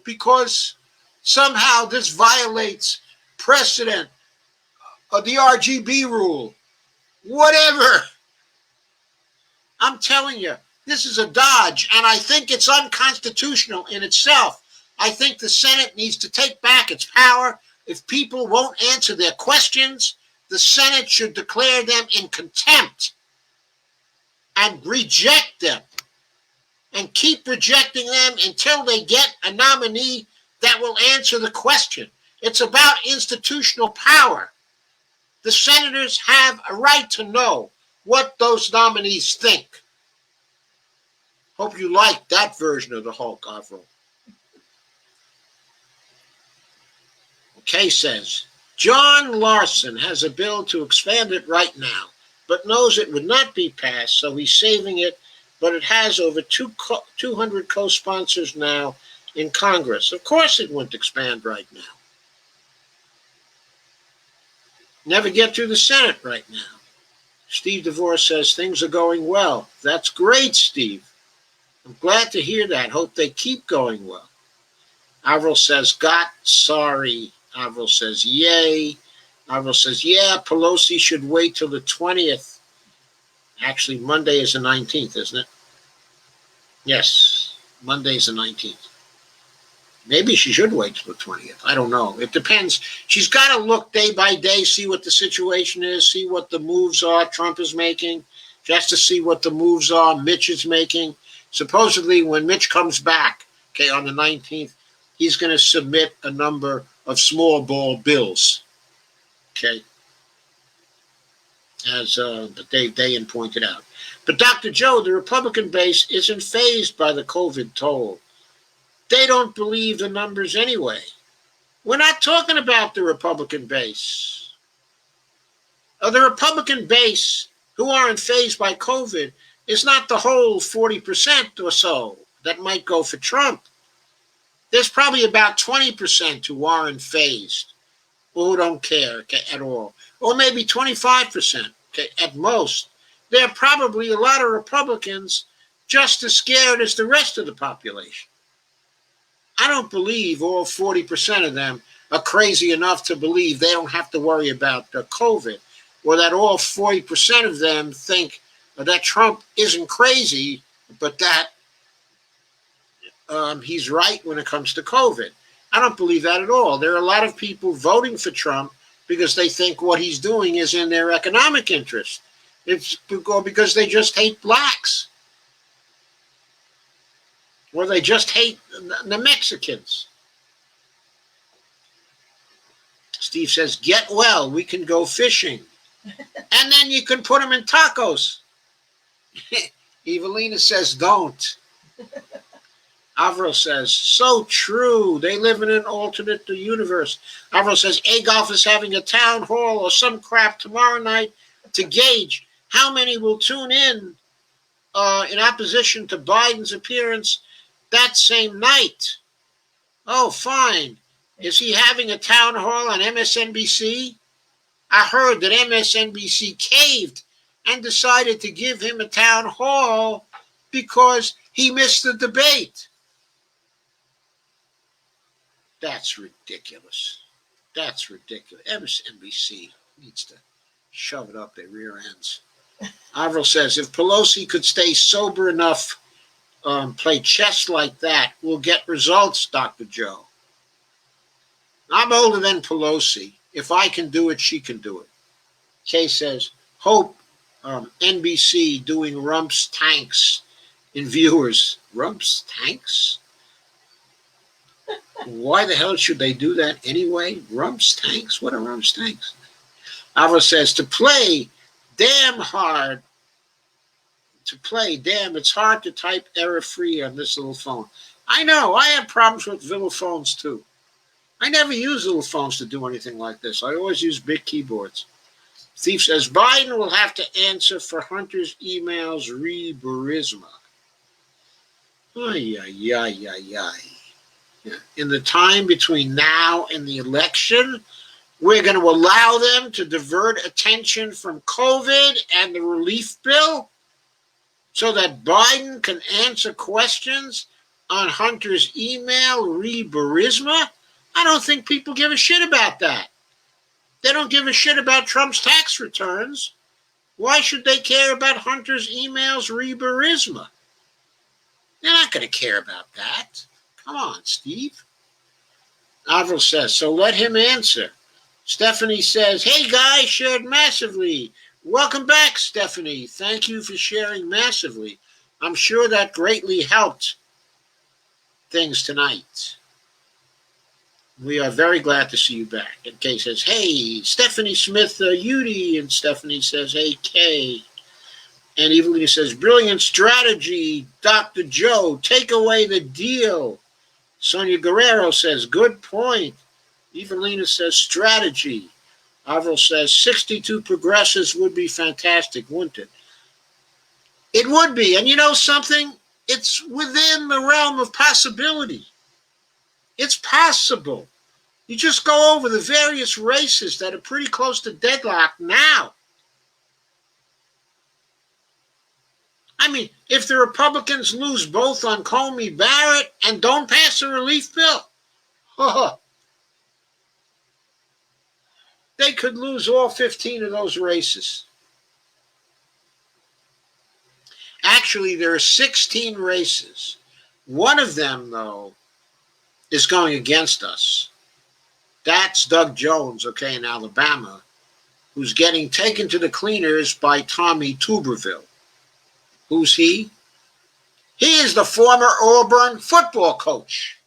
because somehow this violates precedent of the RGB rule. Whatever. I'm telling you, this is a dodge, and I think it's unconstitutional in itself. I think the Senate needs to take back its power. If people won't answer their questions, the Senate should declare them in contempt and reject them, and keep rejecting them until they get a nominee that will answer the question. It's about institutional power. The senators have a right to know what those nominees think. Hope you like that version of the Hulk, Avril. Okay, says, John Larson has a bill to expand it right now, but knows it would not be passed, so he's saving it, but it has over 200 co-sponsors now in Congress. Of course it wouldn't expand right now. Never get through the Senate right now. Steve DeVore says things are going well. That's great, Steve. I'm glad to hear that. Hope they keep going well. Avril says, got sorry. Avril says, yay. Avril says, yeah, Pelosi should wait till the 20th. Actually, Monday is the 19th, isn't it? Yes, Monday is the 19th. Maybe she should wait till the 20th. I don't know. It depends. She's got to look day by day, see what the situation is, see what the moves are Trump is making. She has to see what the moves are Mitch is making. Supposedly, when Mitch comes back, on the 19th, he's going to submit a number of small ball bills, as Dave Dayen pointed out. But Dr. Joe, the Republican base isn't fazed by the COVID toll. They don't believe the numbers anyway. We're not talking about the Republican base. The Republican base who aren't fazed by COVID is not the whole 40% or so that might go for Trump. There's probably about 20% who aren't fazed, or who don't care at all, or maybe 25% at most. There are probably a lot of Republicans just as scared as the rest of the population. I don't believe all 40% of them are crazy enough to believe they don't have to worry about COVID, or that all 40% of them think that Trump isn't crazy, but that he's right when it comes to COVID. I don't believe that at all. There are a lot of people voting for Trump because they think what he's doing is in their economic interest. It's because they just hate blacks, or they just hate the Mexicans. Steve says, get well, we can go fishing. And then you can put them in tacos. Evelina says, don't. Avro says, so true. They live in an alternate universe. Avro says, Agolf is having a town hall or some crap tomorrow night to gauge how many will tune in opposition to Biden's appearance that same night. Oh, fine. Is he having a town hall on MSNBC? I heard that MSNBC caved and decided to give him a town hall because he missed the debate. That's ridiculous. That's ridiculous. MSNBC needs to shove it up their rear ends. Avril says, if Pelosi could stay sober enough, play chess like that, we'll get results, Dr. Joe. I'm older than Pelosi. If I can do it, she can do it. Kay says, hope NBC doing Rump's tanks in viewers. Rump's tanks? Why the hell should they do that anyway? Rump's tanks? What are Rump's tanks? Ava says, to play, damn hard. To play, damn, it's hard to type error-free on this little phone. I know, I have problems with little phones too. I never use little phones to do anything like this. I always use big keyboards. Thief says, Biden will have to answer for Hunter's emails re Burisma. Ay, ay, ay, ay, ay. In the time between now and the election, we're going to allow them to divert attention from COVID and the relief bill so that Biden can answer questions on Hunter's email re Burisma? I don't think people give a shit about that. They don't give a shit about Trump's tax returns. Why should they care about Hunter's emails re Burisma? They're not going to care about that. Come on, Steve. Avril says, so let him answer. Stephanie says, hey guys, shared massively. Welcome back, Stephanie. Thank you for sharing massively. I'm sure that greatly helped things tonight. We are very glad to see you back. And Kay says, hey, Stephanie Smith, Udi. And Stephanie says, hey, Kay. And Evelina says, brilliant strategy, Dr. Joe. Take away the deal. Sonia Guerrero says, good point. Evelina says, strategy. Avril says, 62 progressives would be fantastic, wouldn't it? It would be. And you know something? It's within the realm of possibility. It's possible. You just go over the various races that are pretty close to deadlock now. I mean, if the Republicans lose both on Comey Barrett and don't pass a relief bill, they could lose all 15 of those races. Actually, there are 16 races. One of them, though, is going against us. That's Doug Jones, okay, in Alabama, who's getting taken to the cleaners by Tommy Tuberville. Who's he? He is the former Auburn football coach.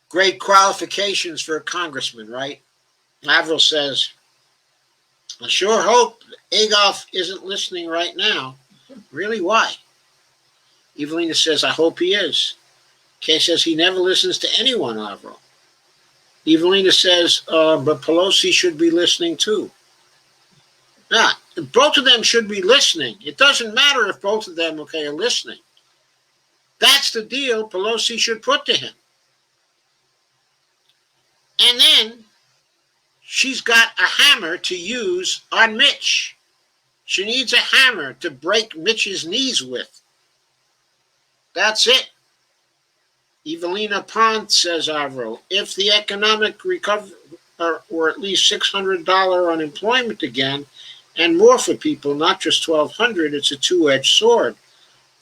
Great qualifications for a congressman, right? Avril says, I sure hope Agolf isn't listening right now. Really, why? Evelina says, I hope he is. Kay says, he never listens to anyone, Avril. Evelina says, but Pelosi should be listening too. Now, both of them should be listening. It doesn't matter if both of them, okay, are listening. That's the deal Pelosi should put to him. And then she's got a hammer to use on Mitch. She needs a hammer to break Mitch's knees with. That's it. Evelina Pont says, Avril, if the economic recovery, or at least $600 unemployment again, and more for people, not just $1,200, it's a two-edged sword.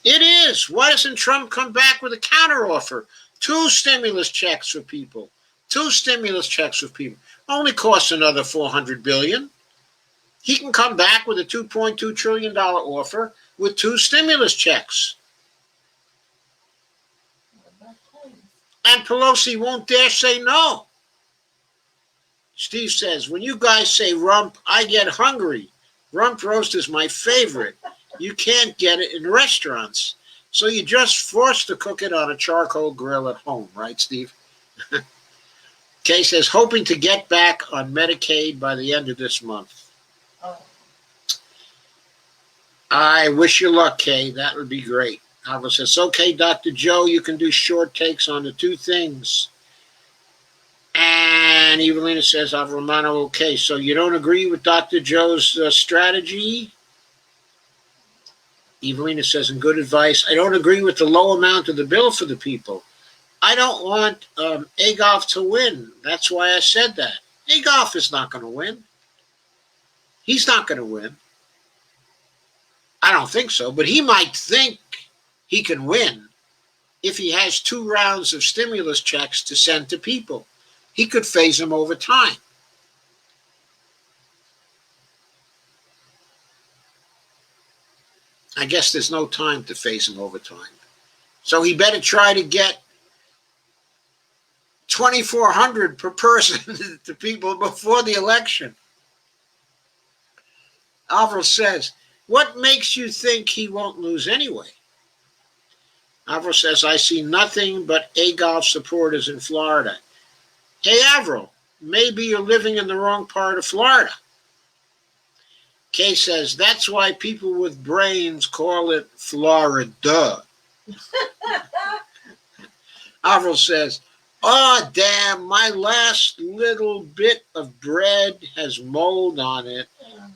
It is. Why doesn't Trump come back with a counteroffer? 2 stimulus checks for people. 2 stimulus checks for people. Only costs another $400 billion. He can come back with a $2.2 trillion offer with 2 stimulus checks. And Pelosi won't dare say no. Steve says, when you guys say rump, I get hungry. Rump roast is my favorite. You can't get it in restaurants. So you just forced to cook it on a charcoal grill at home, right, Steve? Kay says, hoping to get back on Medicaid by the end of this month. Oh. I wish you luck, Kay. That would be great. Alva says, okay, Dr. Joe, you can do short takes on the two things. And Evelina says, Alva Romano, okay, so you don't agree with Dr. Joe's strategy? Evelina says, in good advice, I don't agree with the low amount of the bill for the people. I don't want Agoff to win. That's why I said that. Agoff is not going to win. He's not going to win. I don't think so, but he might think he can win if he has 2 rounds of stimulus checks to send to people. He could phase them over time. I guess there's no time to phase them over time. So he better try to get $2,400 per person to people before the election. Alvaro says, what makes you think he won't lose anyway? Alvaro says, I see nothing but Agoff supporters in Florida. Hey, Alvaro, maybe you're living in the wrong part of Florida. Kay says, that's why people with brains call it Florida. Alvaro says, oh, damn, my last little bit of bread has mold on it.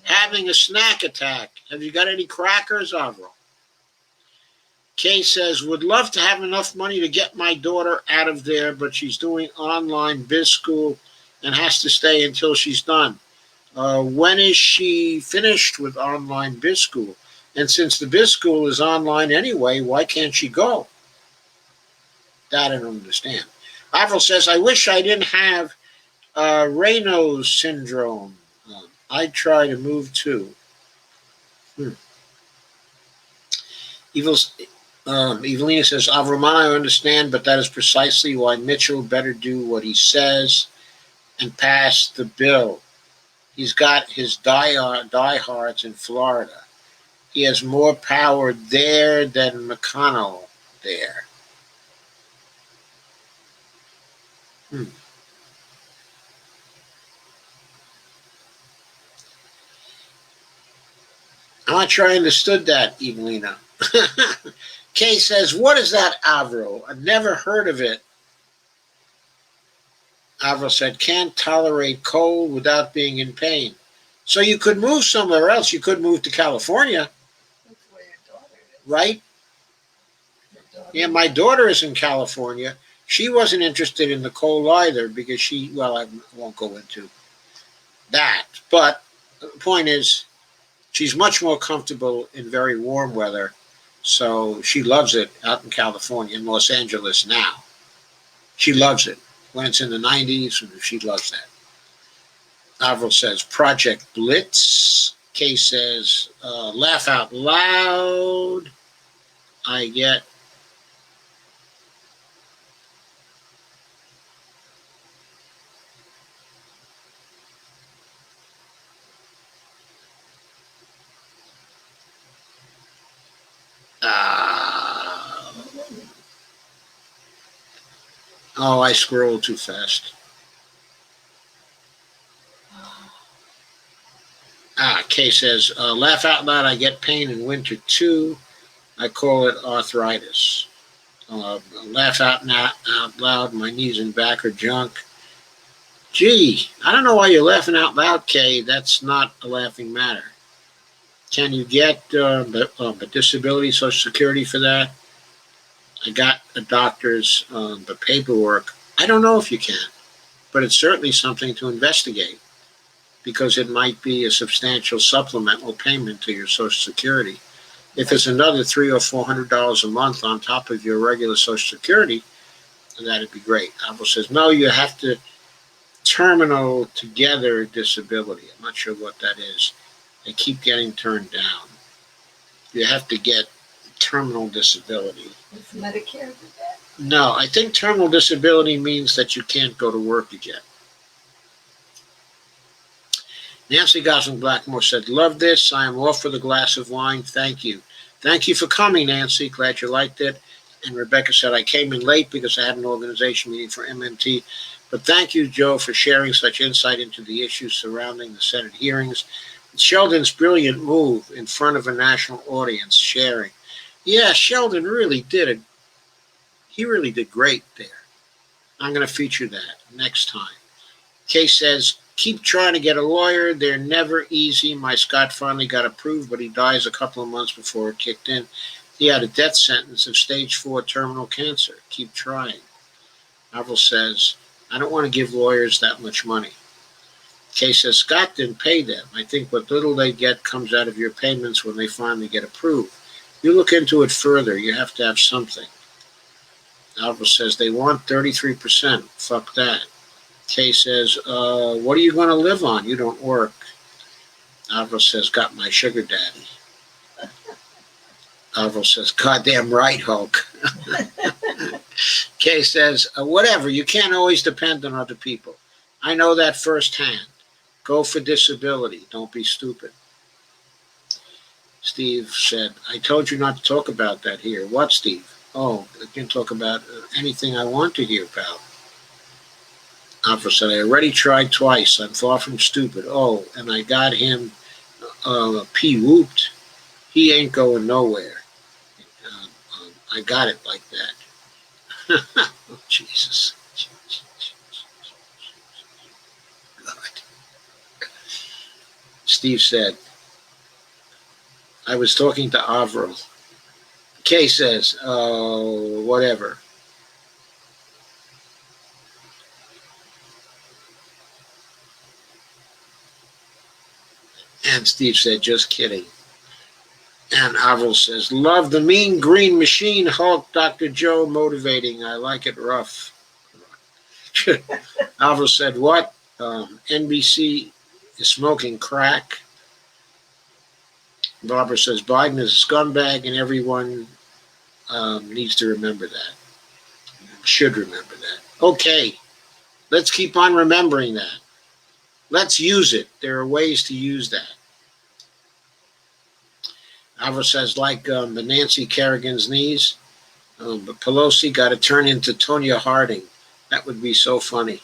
Having a snack attack. Have you got any crackers, Alvaro? Kay says, would love to have enough money to get my daughter out of there, but she's doing online biz school and has to stay until she's done. When is she finished with online biz school? And since the biz school is online anyway, why can't she go? That I don't understand. Alvaro says, I wish I didn't have Raynaud's syndrome. I'd try to move too. Evelina says, Avramana, I understand, but that is precisely why Mitchell better do what he says and pass the bill. He's got his diehards in Florida. He has more power there than McConnell there. I'm not sure I understood that, Evelina. Kay says, what is that, Avro? I've never heard of it. Avro said, can't tolerate cold without being in pain. So you could move somewhere else. You could move to California. That's where your daughter is. Right? Yeah, my daughter is in California. She wasn't interested in the cold either because I won't go into that. But the point is, she's much more comfortable in very warm weather. So she loves it out in California, in Los Angeles now. She loves it. When it's in the 90s, she loves that. Avril says, Project Blitz. Kay says, laugh out loud. I get oh, I scrolled too fast. Kay says, laugh out loud, I get pain in winter too. I call it arthritis. Laugh out loud, my knees and back are junk. Gee, I don't know why you're laughing out loud, Kay. That's not a laughing matter. Can you get the disability, Social Security for that? I got the doctor's the paperwork. I don't know if you can, but it's certainly something to investigate because it might be a substantial supplemental payment to your Social Security. If it's another $300 or $400 a month on top of your regular Social Security, that'd be great. Apple says, no, you have to terminal together disability. I'm not sure what that is. They keep getting turned down. You have to get terminal disability. Does Medicare do that? No, I think terminal disability means that you can't go to work again. Nancy Gosling Blackmore said, "Love this. I am off with a glass of wine. Thank you." Thank you for coming, Nancy. Glad you liked it. And Rebecca said, "I came in late because I had an organization meeting for MMT. But thank you, Joe, for sharing such insight into the issues surrounding the Senate hearings. Sheldon's brilliant move in front of a national audience sharing." Yeah, Sheldon really did it. He really did great there. I'm going to feature that next time. Kay says, "Keep trying to get a lawyer. They're never easy. My Scott finally got approved, but he dies a couple of months before it kicked in. He had a death sentence of stage 4 terminal cancer. Keep trying." Avril says, "I don't want to give lawyers that much money." Kay says, "Scott didn't pay them. I think what little they get comes out of your payments when they finally get approved. You look into it further. You have to have something." Avril says, "They want 33%. Fuck that." Kay says, "What are you going to live on? You don't work." Avril says, "Got my sugar daddy." Avril says, "Goddamn right, Hulk." Kay says, "Whatever. You can't always depend on other people. I know that firsthand. Go for disability. Don't be stupid." Steve said, "I told you not to talk about that here." "What, Steve?" "Oh, I can talk about anything I want to hear about." Avril said, "I already tried twice. I'm far from stupid. Oh, and I got him P-whooped. He ain't going nowhere. I got it like that." Oh, Jesus. God. Steve said, "I was talking to Avril." Kay says, "Oh, whatever." And Steve said, "Just kidding." And Avril says, "Love the Mean Green Machine, Hulk, Dr. Joe, motivating. I like it rough." Avril said, "What? NBC is smoking crack." Barbara says, "Biden is a scumbag and everyone needs to remember that. Should remember that." Okay, let's keep on remembering that. Let's use it. There are ways to use that. Avril says, like the Nancy Kerrigan's knees, but Pelosi got to turn into Tonya Harding. That would be so funny.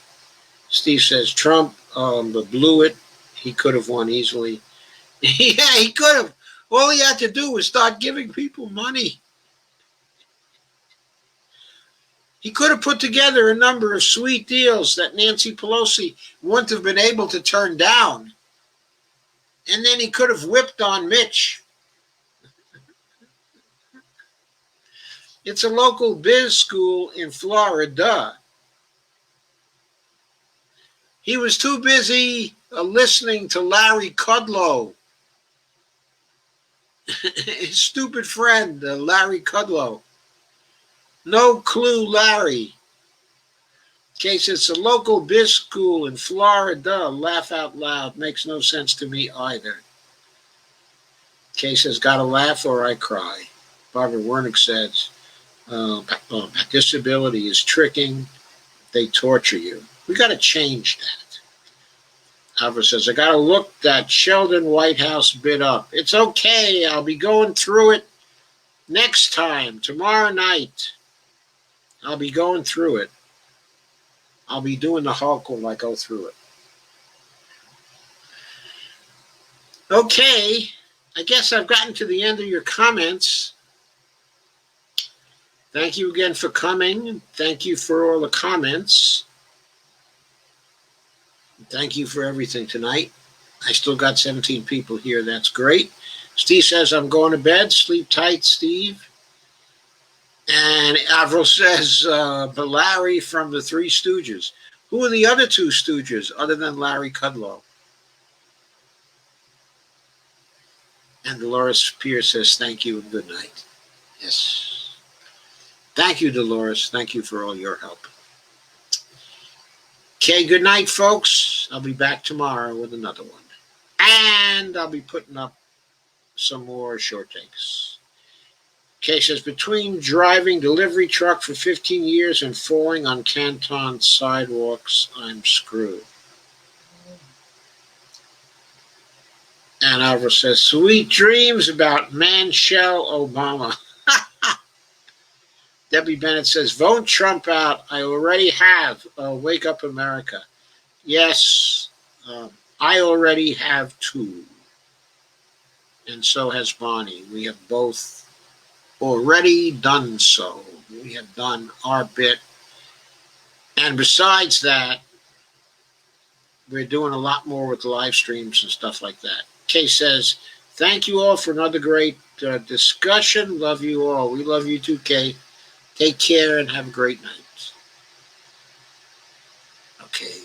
Steve says, "Trump blew it. He could have won easily." Yeah, he could have. All he had to do was start giving people money. He could have put together a number of sweet deals that Nancy Pelosi wouldn't have been able to turn down. And then he could have whipped on Mitch. It's a local biz school in Florida. He was too busy listening to Larry Kudlow. His stupid friend, Larry Kudlow. No clue, Larry. Case it's a local biz school in Florida. Laugh out loud. Makes no sense to me either. Case says, "Gotta laugh or I cry." Barbara Wernick says, "Disability is tricking. They torture you." We got to change that. Alva says, "I got to look that Sheldon White House bid up. It's okay. I'll be going through it next time, tomorrow night. I'll be going through it. I'll be doing the Hulk when I go through it." Okay, I guess I've gotten to the end of your comments. Thank you again for coming. Thank you for all the comments. Thank you for everything tonight. I still got 17 people here. That's great. Steve says, "I'm going to bed. Sleep tight, Steve." And Avril says, "But Larry from the Three Stooges." Who are the other two Stooges other than Larry Kudlow? And Dolores Pierce says, "Thank you and good night." Yes. Thank you, Dolores. Thank you for all your help. Okay, good night, folks. I'll be back tomorrow with another one. And I'll be putting up some more short takes. Okay, says, "Between driving delivery truck for 15 years and falling on Canton sidewalks, I'm screwed." And Alvaro says, sweet dreams about Michelle Obama. Debbie Bennett says, vote Trump out. I already have. Wake up America. Yes, I already have too. And so has Bonnie. We have both already done so. We have done our bit. And besides that, we're doing a lot more with live streams and stuff like that. Kay says, thank you all for another great discussion. Love you all. We love you too, Kay. Take care and have a great night. Okay.